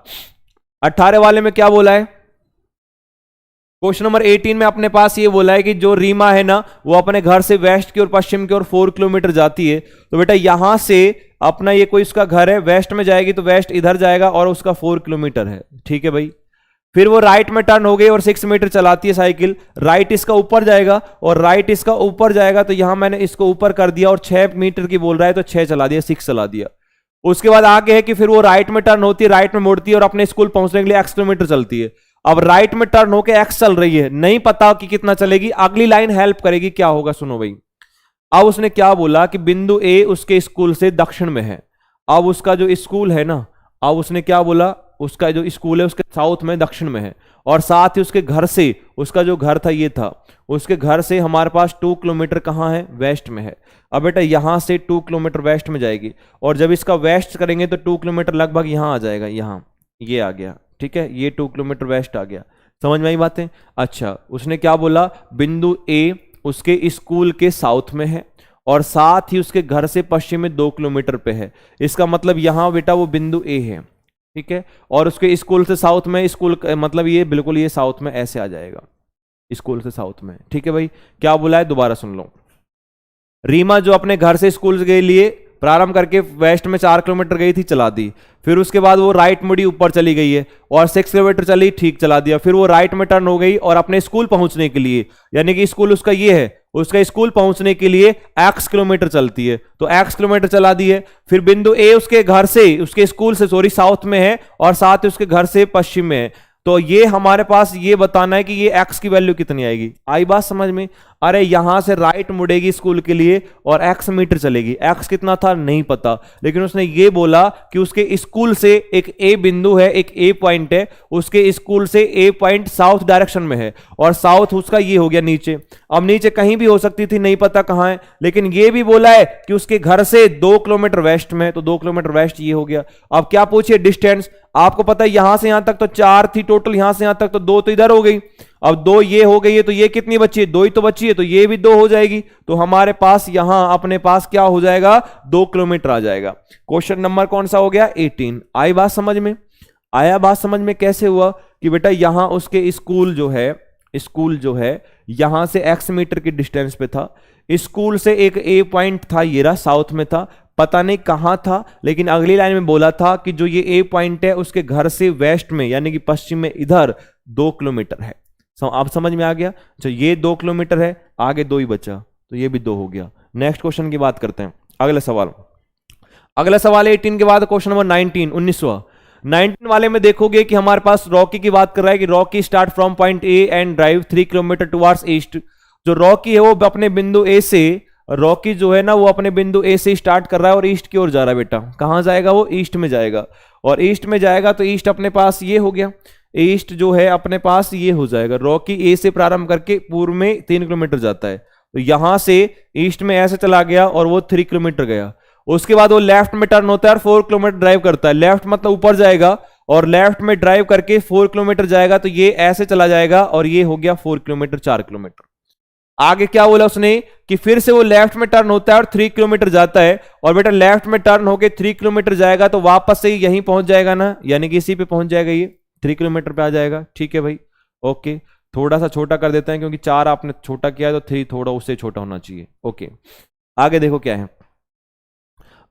18 वाले में क्या बोला है, क्वेश्चन नंबर 18 में अपने पास ये बोला है कि जो रीमा है ना, वो अपने घर से वेस्ट की ओर पश्चिम की ओर 4 किलोमीटर जाती है। तो बेटा यहां से अपना ये कोई उसका घर है, वेस्ट में जाएगी तो वेस्ट इधर जाएगा, और उसका 4 किलोमीटर है। ठीक है भाई, फिर वो राइट में टर्न हो गई और 6 मीटर चलाती है साइकिल, राइट इसका ऊपर जाएगा, और राइट इसका ऊपर जाएगा, तो यहां मैंने इसको ऊपर कर दिया, और 6 मीटर की बोल रहा है तो 6 चला दिया, 6 चला दिया। उसके बाद आगे है कि फिर वो राइट में टर्न होती है, राइट में मुड़ती है, और अपने स्कूल पहुंचने के लिए x किलोमीटर चलती है। अब राइट में टर्न होकर x चल रही है, नहीं पता कि कितना चलेगी, अगली लाइन हेल्प करेगी, क्या होगा सुनो भाई। अब उसने क्या बोला कि बिंदु ए उसके स्कूल से दक्षिण में है। अब उसका जो स्कूल है ना, अब उसने क्या बोला, उसका जो स्कूल है उसके साउथ में, दक्षिण में है, और साथ ही उसके घर से, उसका जो घर था ये था, उसके घर से हमारे पास 2 किलोमीटर कहां है, वेस्ट में है। अब बेटा यहां से 2 किलोमीटर वेस्ट में जाएगी, और जब इसका वेस्ट करेंगे तो 2 किलोमीटर लगभग यहां आ जाएगा, यहां ये आ गया। ठीक है, ये 2 किलोमीटर वेस्ट आ गया। समझ में आई बातें? अच्छा, उसने क्या बोला, बिंदु ए उसके स्कूल के साउथ में है, और साथ ही उसके घर से पश्चिम में 2 किलोमीटर पे है। इसका मतलब यहां बेटा वो बिंदु ए है, ठीक है। और उसके स्कूल से साउथ में, स्कूल मतलब ये बिल्कुल ये साउथ में ऐसे आ जाएगा, स्कूल से साउथ में, ठीक है भाई। क्या बोला है दोबारा सुन लो। रीमा जो अपने घर से स्कूल के लिए प्रारंभ करके वेस्ट में 4 किलोमीटर गई थी, चला दी। फिर उसके बाद वो राइट मुड़ी ऊपर चली गई है और 6 किलोमीटर चली, ठीक, चला दिया। फिर वो राइट में टर्न हो गई और अपने स्कूल पहुंचने के लिए, यानी कि स्कूल उसका ये है, उसका स्कूल पहुंचने के लिए x किलोमीटर चलती है, तो x किलोमीटर चला दी है। फिर बिंदु ए उसके घर से, उसके स्कूल से सॉरी साउथ में है और साथ ही उसके घर से पश्चिम में है। तो ये हमारे पास ये बताना है कि ये x की वैल्यू कितनी आएगी। आई बात समझ में? अरे यहां से राइट मुड़ेगी स्कूल के लिए और x मीटर चलेगी। x कितना था नहीं पता, लेकिन उसने ये बोला कि उसके स्कूल से एक ए बिंदु है, एक ए पॉइंट है, उसके स्कूल से ए पॉइंट साउथ डायरेक्शन में है और साउथ उसका ये हो गया नीचे। अब नीचे कहीं भी हो सकती थी, नहीं पता कहां है, लेकिन ये भी बोला है कि उसके घर से 2 किलोमीटर वेस्ट में, तो 2 किलोमीटर वेस्ट ये हो गया। अब क्या पूछिए डिस्टेंस, आपको पता है यहां से यहां तक तो 4 थी टोटल, यहां से यहां तक तो 2 तो इधर हो गई। अब 2 ये हो गई है, तो ये कितनी बची है? 2 ही तो बची है, तो ये भी 2 हो जाएगी। तो हमारे पास यहां अपने पास क्या हो जाएगा? 2 किलोमीटर आ जाएगा। क्वेश्चन नंबर कौन सा हो गया? 18। आई बात समझ में? आया बात समझ में? कैसे हुआ कि बेटा यहां उसके स्कूल जो है यहां से x मीटर की डिस्टेंस पे था, स्कूल से एक ए पॉइंट था, ये रहा साउथ में था, पता नहीं कहां था, लेकिन अगली लाइन में बोला था कि जो ये ए पॉइंट है उसके घर से वेस्ट में यानी कि पश्चिम में इधर 2 किलोमीटर है। आप समझ में आ गया? जो ये 2 किलोमीटर है, आगे 2 ही बचा, तो ये भी 2 हो गया। नेक्स्ट क्वेश्चन की बात करते हैं। अगला सवाल 18 के बाद क्वेश्चन नंबर 19वां 19 वाले में देखोगे कि हमारे पास रॉकी की बात कर रहा है कि Rocky start from point A and drive 3 kilometre towards east. जो रॉकी है वो अपने बिंदु ए से, रॉकी जो है ना वो अपने बिंदु ए से स्टार्ट कर रहा है और ईस्ट की ओर जा रहा है। बेटा कहां जाएगा? वो ईस्ट में जाएगा, और ईस्ट में जाएगा तो ईस्ट अपने पास ये हो गया, ईस्ट जो है अपने पास ये हो जाएगा। रॉकी ए से प्रारंभ करके पूर्व में 3 किलोमीटर जाता है, तो यहां से ईस्ट में ऐसे चला गया और वो 3 किलोमीटर गया। उसके बाद वो लेफ्ट में टर्न होता है और 4 किलोमीटर ड्राइव करता है। लेफ्ट मतलब ऊपर जाएगा और लेफ्ट में ड्राइव करके 4 किलोमीटर जाएगा, तो ये ऐसे चला जाएगा और ये हो गया 4 किलोमीटर, 4 किलोमीटर। आगे क्या बोला उसने कि फिर से वो लेफ्ट में टर्न होता है और 3 किलोमीटर जाता है, और बेटा लेफ्ट में टर्न होके 3 किलोमीटर जाएगा तो वापस से यहीं पहुंच जाएगा ना, यानी कि इसी पे पहुंच जाएगा, ये 3 किलोमीटर पे आ जाएगा। ठीक है भाई, ओके। थोड़ा सा छोटा कर देते हैं क्योंकि 4 आपने छोटा किया है तो 3 थोड़ा उससे छोटा होना चाहिए। ओके, आगे देखो क्या है।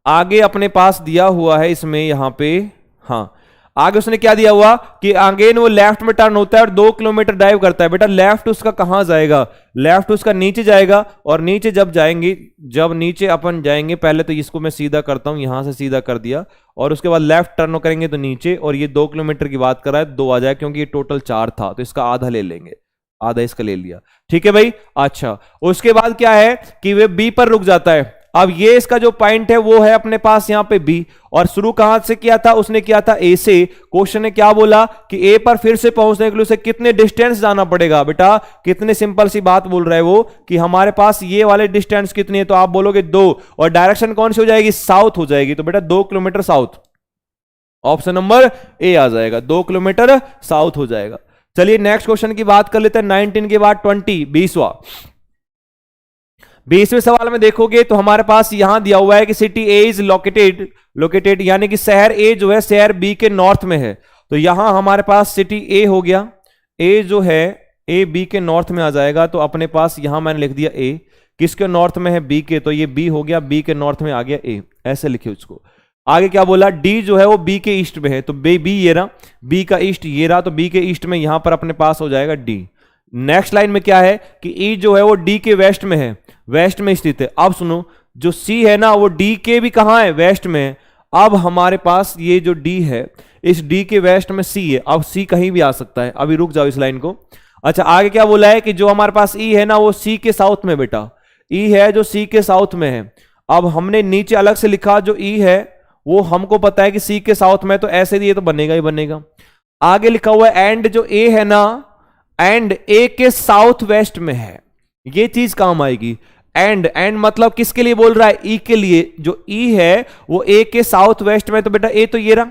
आगे अपने पास दिया हुआ है इसमें यहां पे, हाँ आगे उसने क्या दिया हुआ कि अगेन वो लेफ्ट में टर्न होता है और 2 किलोमीटर ड्राइव करता है। बेटा लेफ्ट उसका कहां जाएगा? लेफ्ट उसका नीचे जाएगा, और नीचे जब नीचे अपन जाएंगे, पहले तो इसको मैं सीधा करता हूं, यहां से सीधा कर दिया, और उसके बाद लेफ्ट टर्न करेंगे तो नीचे, और ये 2 किलोमीटर की बात कर रहा है, 2 आ जाए क्योंकि ये टोटल 4 था तो इसका आधा ले लेंगे, आधा इसका ले लिया। ठीक है भाई, अच्छा उसके बाद क्या है कि वे बी पर रुक जाता है। अब ये इसका जो पॉइंट है वो है अपने पास यहां पे बी, और शुरू कहां से किया था? उसने किया था ए से। क्वेश्चन ने क्या बोला कि ए पर फिर से पहुंचने के लिए उसे कितने डिस्टेंस जाना पड़ेगा? बेटा कितने सिंपल सी बात बोल रहा है वो कि हमारे पास ये वाले डिस्टेंस कितनी है, तो आप बोलोगे 2, और डायरेक्शन कौन सी हो जाएगी? साउथ हो जाएगी। तो बेटा 2 kilometre south, option number A आ जाएगा, 2 किलोमीटर साउथ हो जाएगा। चलिए नेक्स्ट क्वेश्चन की बात कर लेते हैं। 19 के बाद 20, 20वें सवाल में देखोगे तो हमारे पास यहां दिया हुआ है कि सिटी ए इज लोकेटेड यानी कि शहर ए जो है शहर बी के नॉर्थ में है। तो यहां हमारे पास सिटी ए हो गया, ए जो है ए बी के नॉर्थ में आ जाएगा, तो अपने पास यहां मैंने लिख दिया ए, किसके नॉर्थ में है? बी के, तो ये बी हो गया, बी के नॉर्थ में आ गया ए, ऐसे लिखिए उसको। आगे क्या बोला? डी जो है वो बी के ईस्ट में है, तो बी ये रहा, बी का ईस्ट ये रहा, तो बी के ईस्ट में यहां पर अपने पास हो जाएगा डी। नेक्स्ट लाइन में क्या है कि ई जो है वो डी के वेस्ट में है, वेस्ट में स्थित है। अब सुनो, जो सी है ना वो डी के भी कहां है? वेस्ट में है। अब हमारे पास ये जो डी है, इस डी के वेस्ट में सी है। अब सी कहीं भी आ सकता है, अभी रुक जाओ इस लाइन को। अच्छा आगे क्या बोला है कि जो हमारे पास ई है ना वो सी के साउथ में, बेटा ई है जो सी के साउथ में है। अब हमने नीचे अलग से लिखा जो ई है वो हमको पता है कि सी के साउथ में, तो ऐसे ये तो बनेगा ही बनेगा। आगे लिखा हुआ है एंड जो ए है ना, एंड ए के साउथ वेस्ट में है। ये चीज काम आएगी। एंड मतलब किसके लिए बोल रहा है? ई के लिए। जो ई है वो ए के साउथ वेस्ट में, तो बेटा ए तो ये रहा,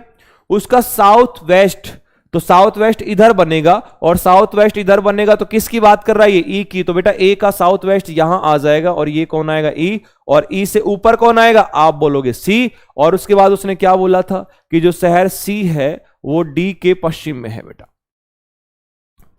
उसका साउथ वेस्ट तो साउथ वेस्ट इधर बनेगा, और साउथ वेस्ट इधर बनेगा तो किसकी बात कर रहा है, ये ई की। तो बेटा ए का साउथ वेस्ट यहां आ जाएगा, और ये कौन आएगा, ई, और ई से ऊपर कौन आएगा, आप बोलोगे सी। और उसके बाद उसने क्या बोला था कि जो शहर सी है वो डी के पश्चिम में है बेटा।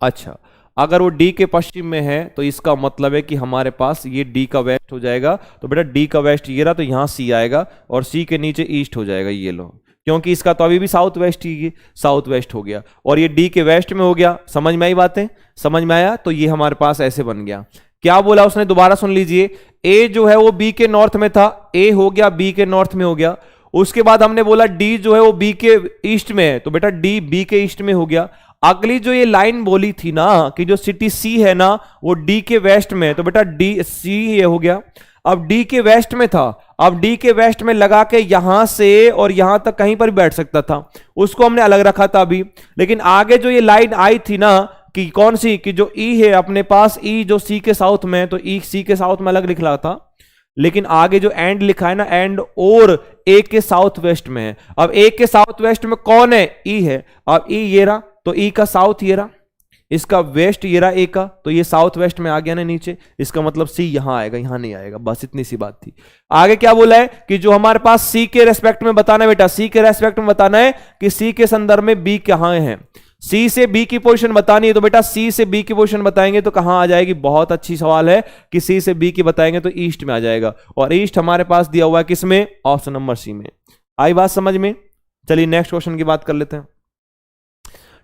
अच्छा, अगर वो डी के पश्चिम में है तो इसका मतलब है कि हमारे पास ये डी का वेस्ट हो जाएगा। तो बेटा डी का वेस्ट ये रहा, तो यहां सी आएगा, और सी के नीचे ईस्ट हो जाएगा, ये लो, क्योंकि इसका तो अभी भी साउथ वेस्ट ही, साउथ वेस्ट हो गया, और ये डी के वेस्ट में हो गया। समझ में आई बातें, समझ में आया। तो ये हमारे पास ऐसे बन गया। क्या बोला उसने, दोबारा सुन लीजिए। ए जो है वो बी के नॉर्थ में था, ए हो गया बी के नॉर्थ में हो गया। उसके बाद हमने बोला डी जो है वो बी के ईस्ट में है, तो बेटा डी बी के ईस्ट में हो गया। अगली जो ये लाइन बोली थी ना कि जो सिटी सी है ना वो डी के वेस्ट में, तो बेटा डी सी ये हो गया। अब डी के वेस्ट में था, अब डी के वेस्ट में लगा के यहां से और यहां तक कहीं पर भी बैठ सकता था, उसको हमने अलग रखा था अभी। लेकिन आगे जो ये लाइन आई थी ना कि कौन सी, कि जो ई है अपने पास, ई जो सी के साउथ में है, तो ई सी के साउथ में अलग लिख रहा था, लेकिन आगे जो एंड लिखा है ना, एंड और ए के साउथ वेस्ट में है। अब ए के साउथ वेस्ट में कौन है, ई है। अब ई ये रहा, तो ई का साउथ ये रहा, इसका वेस्ट ये रहा ए का, तो ये साउथ वेस्ट में आ गया ना नीचे, इसका मतलब सी यहां आएगा, यहां नहीं आएगा। बस इतनी सी बात थी। आगे क्या बोला है कि जो हमारे पास सी के रेस्पेक्ट में बताना है बेटा, सी के रेस्पेक्ट में बताना है कि सी के संदर्भ में बी कहां है। सी से बी की पोजीशन बतानी है, तो बेटा सी से बी की पोजीशन बताएंगे तो कहां आ जाएगी, बहुत अच्छी सवाल है कि सी से बी की बताएंगे तो ईस्ट में आ जाएगा, और ईस्ट हमारे पास दिया हुआ है किसमें, ऑप्शन नंबर सी में। आई बात समझ में। चलिए नेक्स्ट क्वेश्चन की बात कर लेते हैं।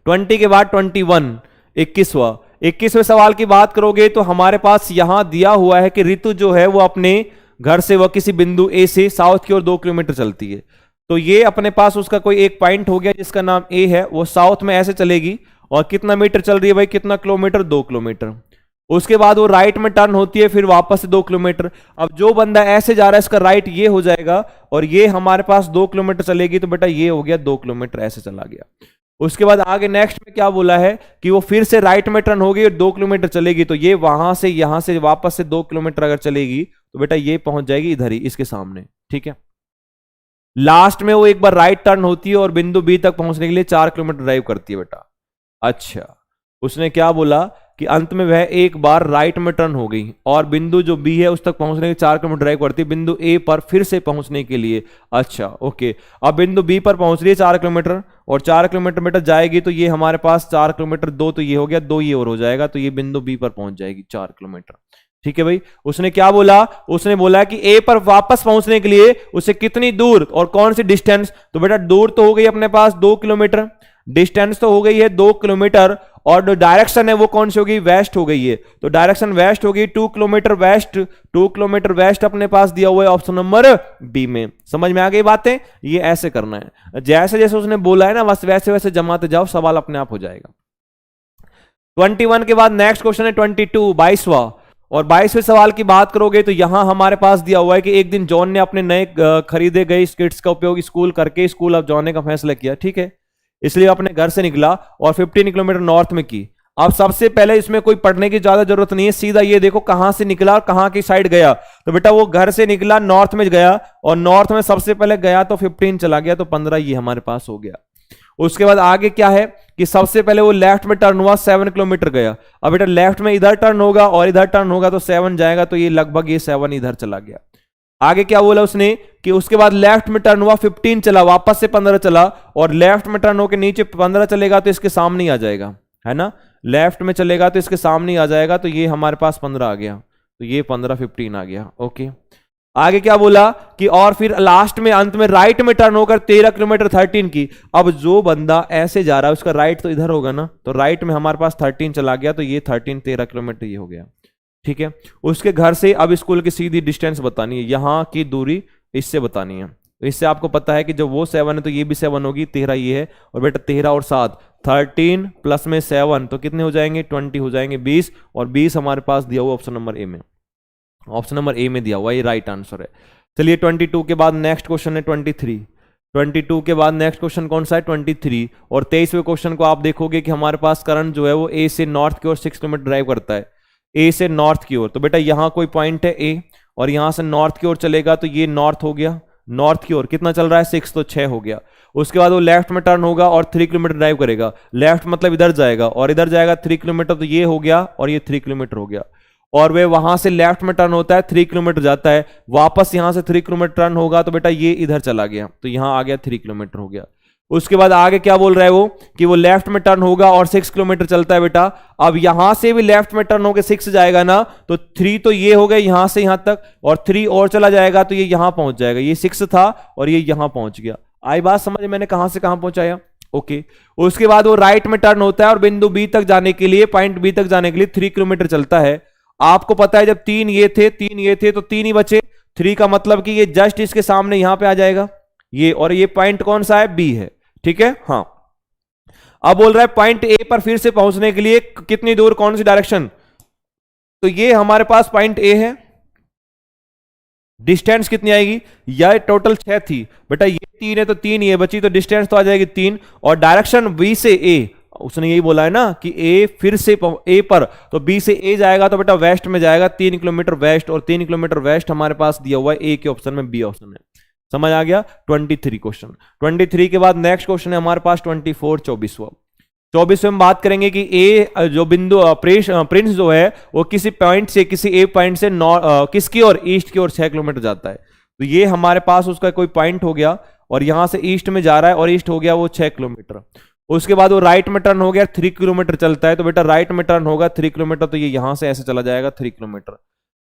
20 के बाद 21, 21वें सवाल की बात करोगे तो हमारे पास यहां दिया हुआ है कि ऋतु जो है वो अपने घर से वह किसी बिंदु ए से साउथ की ओर 2 किलोमीटर चलती है। तो ये अपने पास उसका कोई एक पॉइंट हो गया जिसका नाम ए है, वो साउथ में ऐसे चलेगी, और कितना मीटर चल रही है भाई, कितना किलोमीटर, 2 किलोमीटर। उसके बाद वो राइट में टर्न होती है, फिर वापस से 2 किलोमीटर। अब जो बंदा ऐसे जा रहा है इसका राइट ये हो जाएगा, और ये हमारे पास 2 किलोमीटर चलेगी, तो बेटा ये हो गया 2 किलोमीटर, ऐसे चला गया। उसके बाद आगे नेक्स्ट में क्या बोला है कि वो फिर से राइट में टर्न होगी और 2 किलोमीटर चलेगी, तो ये वहां से यहां से वापस से 2 किलोमीटर अगर चलेगी तो बेटा ये पहुंच जाएगी इधर ही, इसके सामने। ठीक है, लास्ट में वो एक बार राइट टर्न होती है और बिंदु बी तक पहुंचने के लिए 4 किलोमीटर ड्राइव करती है बेटा। अच्छा, उसने क्या बोला कि अंत में वह एक बार राइट में टर्न हो गई और बिंदु जो बी है उस तक पहुंचने के 4 किलोमीटर ड्राइव करती है बिंदु ए पर फिर से पहुंचने के लिए। अच्छा ओके, अब बिंदु बी पर पहुंच रही है 4 किलोमीटर, और 4 किलोमीटर मीटर जाएगी तो ये हमारे पास 4 किलोमीटर 2 तो ये हो गया, 2 ये और हो जाएगा, तो ये बिंदु बी पर पहुंच जाएगी 4 किलोमीटर। ठीक है भाई, उसने क्या बोला, उसने बोला कि ए पर वापस पहुंचने के लिए उसे कितनी दूर और कौन सी डिस्टेंस, तो बेटा दूर तो हो गई अपने पास 2 किलोमीटर, डिस्टेंस तो हो गई है 2 किलोमीटर, और जो डायरेक्शन है वो कौन सी हो गई, वेस्ट हो गई है, तो डायरेक्शन वेस्ट हो गई, 2 किलोमीटर वेस्ट, 2 किलोमीटर वेस्ट अपने पास दिया हुआ है ऑप्शन नंबर बी में। समझ में आ गई बातें, ये ऐसे करना है, जैसे जैसे उसने बोला है ना बस वैसे वैसे जमाते जाओ, सवाल अपने आप हो जाएगा। 21 के बाद नेक्स्ट क्वेश्चन है 22, 22वां, और 22वें सवाल की बात करोगे तो यहां हमारे पास दिया हुआ है कि एक दिन जॉन ने अपने नए खरीदे गए स्किट्स का उपयोग स्कूल करके स्कूल अब जाने का फैसला किया। ठीक है, इसलिए अपने घर से निकला और 15 किलोमीटर नॉर्थ में की। अब सबसे पहले इसमें कोई पढ़ने की ज्यादा जरूरत नहीं है, सीधा ये देखो कहां से निकला और कहां की साइड गया, तो बेटा वो घर से निकला नॉर्थ में गया, और नॉर्थ में सबसे पहले गया तो 15 चला गया, तो 15 ये हमारे पास हो गया। उसके बाद आगे क्या है कि सबसे पहले वो लेफ्ट में टर्न हुआ 7 किलोमीटर गया, अब बेटा लेफ्ट में इधर टर्न होगा और इधर टर्न होगा तो 7 जाएगा, तो ये लगभग ये 7 इधर चला गया। आगे क्या बोला उसने कि उसके बाद लेफ्ट में टर्न हुआ 15 चला, वापस से 15 चला, और लेफ्ट में टर्न होकर नीचे 15 चलेगा तो इसके सामने आ जाएगा, है ना, लेफ्ट में चलेगा तो इसके सामने आ जाएगा, तो ये हमारे पास 15 आ गया, तो ये 15 15 आ गया। ओके, आगे क्या बोला कि और फिर लास्ट में अंत में राइट में टर्न होकर 13 किलोमीटर 13 की। अब जो बंदा ऐसे जा रहा है उसका राइट तो इधर होगा ना, तो राइट में हमारे पास 13 चला गया, तो ये 13 किलोमीटर ये हो गया। ठीक है, उसके घर से अब स्कूल की सीधी डिस्टेंस बतानी है, यहां की दूरी इससे बतानी है, तो इससे आपको पता है कि जब वो 7 है तो ये भी 7 होगी, 13 ये है, और बेटा 13 और 7 13 प्लस में 7 तो कितने हो जाएंगे, 20 हो जाएंगे, 20, और 20 हमारे पास दिया हुआ ऑप्शन नंबर ए में, ऑप्शन नंबर ए में दिया हुआ, ये राइट आंसर है। चलिए 22 के बाद नेक्स्ट क्वेश्चन है 23, 22 के बाद नेक्स्ट क्वेश्चन कौन सा है 23, और 23वें क्वेश्चन को आप देखोगे कि हमारे पास करंट जो है वो ए से नॉर्थ की ओर 6 किलोमीटर ड्राइव करता है, ए से नॉर्थ की ओर, तो बेटा यहां कोई पॉइंट है ए, और यहां से नॉर्थ की ओर चलेगा तो ये नॉर्थ हो गया, नॉर्थ की ओर कितना चल रहा है 6, तो 6 हो गया। उसके बाद वो लेफ्ट में टर्न होगा और 3 किलोमीटर ड्राइव करेगा। लेफ्ट मतलब इधर जाएगा और इधर जाएगा 3 किलोमीटर, तो ये हो गया और ये 3 किलोमीटर हो गया। और वे वहां से लेफ्ट में टर्न होता है, 3 किलोमीटर जाता है, वापस यहां से 3 किलोमीटर टर्न होगा, तो बेटा ये इधर चला गया, तो यहां आ गया 3 किलोमीटर हो गया। उसके बाद आगे क्या बोल रहा है वो कि वो लेफ्ट में टर्न होगा और 6 किलोमीटर चलता है बेटा। अब यहां से भी लेफ्ट में टर्न होकर 6 जाएगा ना, तो 3 तो ये हो गए यहां से यहां तक, और 3 और चला जाएगा तो ये यहां पहुंच जाएगा। ये 6 था और ये यहां पहुंच गया। आई बात समझ, मैंने कहां से कहां पहुंचाया? ओके। उसके बाद वो राइट में टर्न होता है और बिंदु बी तक जाने के लिए, पॉइंट बी तक जाने के लिए 3 किलोमीटर चलता है। आपको पता है जब 3 ये थे तो 3 ही बचे। 3 का मतलब कि ये जस्ट इसके सामने यहां पे आ जाएगा ये, और ये पॉइंट कौन सा है? बी है, ठीक है। हाँ, अब बोल रहा है पॉइंट ए पर फिर से पहुंचने के लिए कितनी दूर, कौन सी डायरेक्शन? तो ये हमारे पास पॉइंट ए है, डिस्टेंस कितनी आएगी? यह टोटल 6 थी बेटा, ये 3 है तो 3 ये बची, तो डिस्टेंस तो आ जाएगी 3। और डायरेक्शन बी से ए, उसने यही बोला है ना कि ए फिर से ए पर, तो बी से ए जाएगा तो बेटा वेस्ट में जाएगा 3 किलोमीटर वेस्ट, और 3 किलोमीटर वेस्ट हमारे पास दिया हुआ है ए के ऑप्शन में, बी ऑप्शन में। समझ आ गया? 23 क्वेश्चन। 23 के बाद नेक्स्ट क्वेश्चन है हमारे पास 24, 24वें में बात करेंगे कि ए जो बिंदु प्रिंस जो है वो किसी पॉइंट से, किसी ए पॉइंट से किसकी ओर? ईस्ट की ओर 6 किलोमीटर जाता है। तो ये हमारे पास उसका कोई पॉइंट हो गया और यहां से ईस्ट में जा रहा है, और ईस्ट हो गया वो 6 किलोमीटर। उसके बाद वो राइट में टर्न हो गया, 3 किलोमीटर चलता है, तो बेटा राइट में टर्न होगा 3 किलोमीटर, तो ये यहां से ऐसे चला जाएगा 3 किलोमीटर।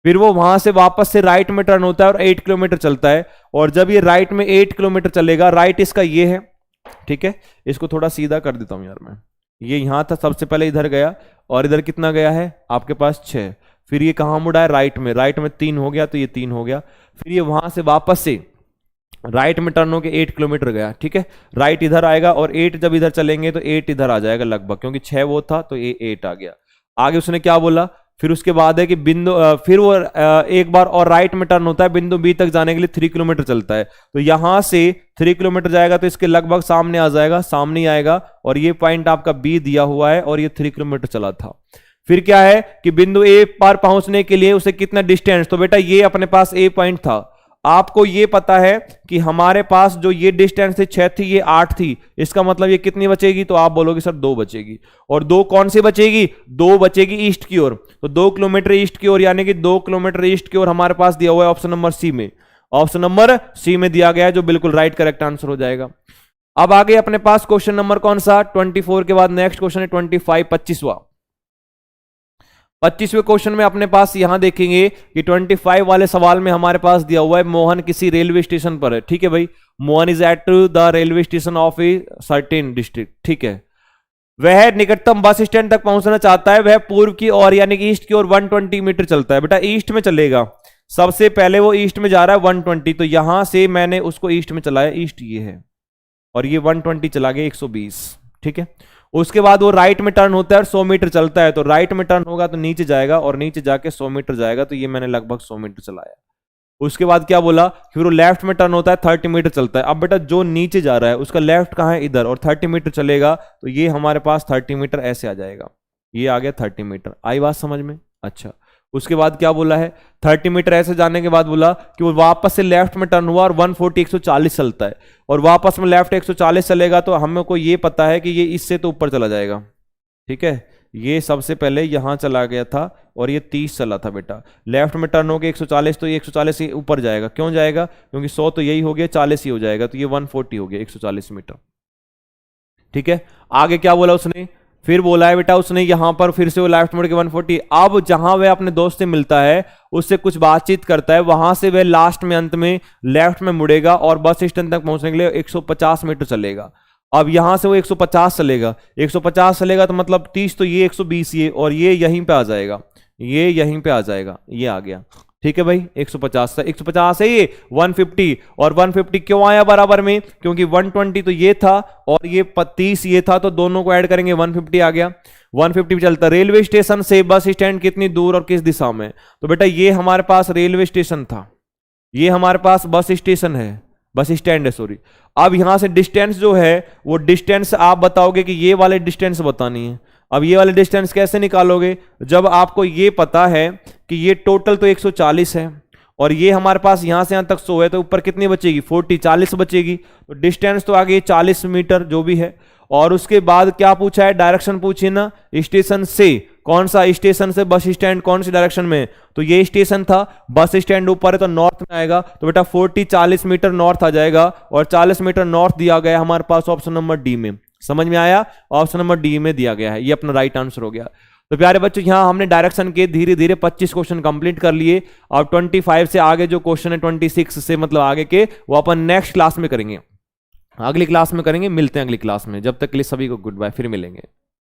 फिर वो वहां से वापस से राइट में टर्न होता है और 8 किलोमीटर चलता है, और जब ये राइट में 8 किलोमीटर चलेगा, राइट इसका ये है, ठीक है। इसको थोड़ा सीधा कर देता हूं यार मैं, ये यहां था, सबसे पहले इधर गया और इधर कितना गया है आपके पास? 6। फिर ये कहां मुड़ा है? राइट में, राइट में 3 हो गया, तो ये 3 हो गया। फिर ये वहां से वापस से राइट में टर्न होकर 8 किलोमीटर गया, ठीक है। राइट इधर आएगा और 8 जब इधर चलेंगे तो 8 इधर आ जाएगा लगभग, क्योंकि 6 वो था तो ये 8 आ गया। आगे उसने क्या बोला? फिर उसके बाद है कि बिंदु फिर वो एक बार और राइट में टर्न होता है, बिंदु बी तक जाने के लिए 3 किलोमीटर चलता है, तो यहां से 3 किलोमीटर जाएगा तो इसके लगभग सामने आ जाएगा, सामने ही आएगा, और ये पॉइंट आपका बी दिया हुआ है और ये 3 किलोमीटर चला था। फिर क्या है कि बिंदु ए पर पहुंचने के लिए उसे कितना डिस्टेंस? तो बेटा ये अपने पास ए पॉइंट था, आपको ये पता है कि हमारे पास जो ये डिस्टेंस थी 6 थी, ये 8 थी, इसका मतलब ये कितनी बचेगी? तो आप बोलोगे सर 2 बचेगी। और 2 कौन सी बचेगी? 2 बचेगी ईस्ट की ओर, तो 2 किलोमीटर ईस्ट की ओर, यानी कि 2 किलोमीटर ईस्ट की ओर हमारे पास दिया हुआ है ऑप्शन नंबर सी में, ऑप्शन नंबर सी में दिया गया है, जो बिल्कुल राइट करेक्ट आंसर हो जाएगा। अब आगे अपने पास क्वेश्चन नंबर कौन सा? 24 के बाद नेक्स्ट क्वेश्चन है 25, 25वां। 25वें क्वेश्चन में अपने पास यहां देखेंगे कि 25 वाले सवाल में हमारे पास दिया हुआ है मोहन किसी रेलवे स्टेशन पर है, ठीक है भाई। Mohan is at the railway station of a certain district, ठीक है। वह निकटतम बस स्टैंड तक पहुंचना चाहता है, वह पूर्व की ओर यानी कि ईस्ट की ओर 120 मीटर चलता है। बेटा ईस्ट में चलेगा, सबसे पहले वो ईस्ट में जा रहा है 120, तो यहां से मैंने उसको ईस्ट में चलाया, ईस्ट ये है, और ये 120 चला गया 120, ठीक है। उसके बाद वो राइट में टर्न होता है और 100 मीटर चलता है, तो राइट में टर्न होगा तो नीचे जाएगा और नीचे जाके 100 मीटर जाएगा, तो ये मैंने लगभग 100 मीटर चलाया। उसके बाद क्या बोला? फिर वो लेफ्ट में टर्न होता है, 30 मीटर चलता है। अब बेटा जो नीचे जा रहा है उसका लेफ्ट कहाँ है? इधर, और 30 मीटर चलेगा, तो ये हमारे पास 30 मीटर ऐसे आ जाएगा, ये आ गया 30 मीटर। आई बात समझ में? अच्छा। उसके बाद क्या बोला है? 30 मीटर ऐसे जाने के बाद बोला कि वो वापस से लेफ्ट में टर्न हुआ और 140 140 चलता है, और वापस में लेफ्ट 140 चलेगा, तो हमको ये पता है कि ये इससे तो ऊपर चला जाएगा, ठीक है। ये सबसे पहले यहां चला गया था और ये 30 चला था बेटा, लेफ्ट में टर्न हो गया 140, तो ये 140 से ऊपर जाएगा। क्यों जाएगा? क्योंकि 100 तो यही हो गया, 40 ही हो जाएगा, तो ये 140 हो गया 140 मीटर, ठीक है। आगे क्या बोला उसने? फिर बोला है बेटा उसने यहां पर फिर से वो लेफ्ट मुड़ के 140। अब जहां वह अपने दोस्त से मिलता है, उससे कुछ बातचीत करता है, वहां से वह लास्ट में अंत में लेफ्ट में मुड़ेगा और बस स्टैंड तक पहुंचने के लिए 150 मीटर चलेगा। अब यहां से वो 150 चलेगा, 150 चलेगा तो मतलब 30, तो ये 120 ये, और ये यहीं पे आ जाएगा, ये यहीं पे आ जाएगा, ये आ गया, ठीक है भाई। 150 150 है ये 150, और 150 क्यों आया बराबर में? क्योंकि 120 तो ये था और ये 30 ये था, तो दोनों को ऐड करेंगे 150 आ गया। 150 चलता। रेलवे स्टेशन से बस स्टैंड कितनी दूर और किस दिशा में? तो बेटा ये हमारे पास रेलवे स्टेशन था, ये हमारे पास बस स्टेशन है, बस स्टैंड है सॉरी। अब यहां से डिस्टेंस जो है वो डिस्टेंस आप बताओगे कि ये वाले डिस्टेंस बतानी है। अब ये वाले डिस्टेंस कैसे निकालोगे? जब आपको ये पता है कि ये टोटल तो 140 है और ये हमारे पास यहां से यहां तक 100 है, तो ऊपर कितनी बचेगी 40, 40 बचेगी। तो डिस्टेंस तो आ गई 40 मीटर जो भी है। और उसके बाद क्या पूछा है, डायरेक्शन पूछी ना, स्टेशन से, कौन सा स्टेशन से बस स्टैंड कौन सी डायरेक्शन में, तो ये स्टेशन था, बस स्टैंड ऊपर है तो नॉर्थ में आएगा, तो बेटा 40 40 मीटर नॉर्थ आ जाएगा, और 40 मीटर नॉर्थ दिया गया हमारे पास ऑप्शन नंबर डी में। समझ में आया, ऑप्शन नंबर डी में दिया गया है, ये अपना राइट आंसर हो गया। तो प्यारे बच्चों यहां हमने डायरेक्शन के धीरे धीरे 25 क्वेश्चन कंप्लीट कर लिए। और 25 से आगे जो क्वेश्चन है 26 से मतलब आगे के, वो अपन नेक्स्ट क्लास में करेंगे, अगली क्लास में करेंगे। मिलते हैं अगली क्लास में, जब तक के लिए सभी को गुड बाय, फिर मिलेंगे।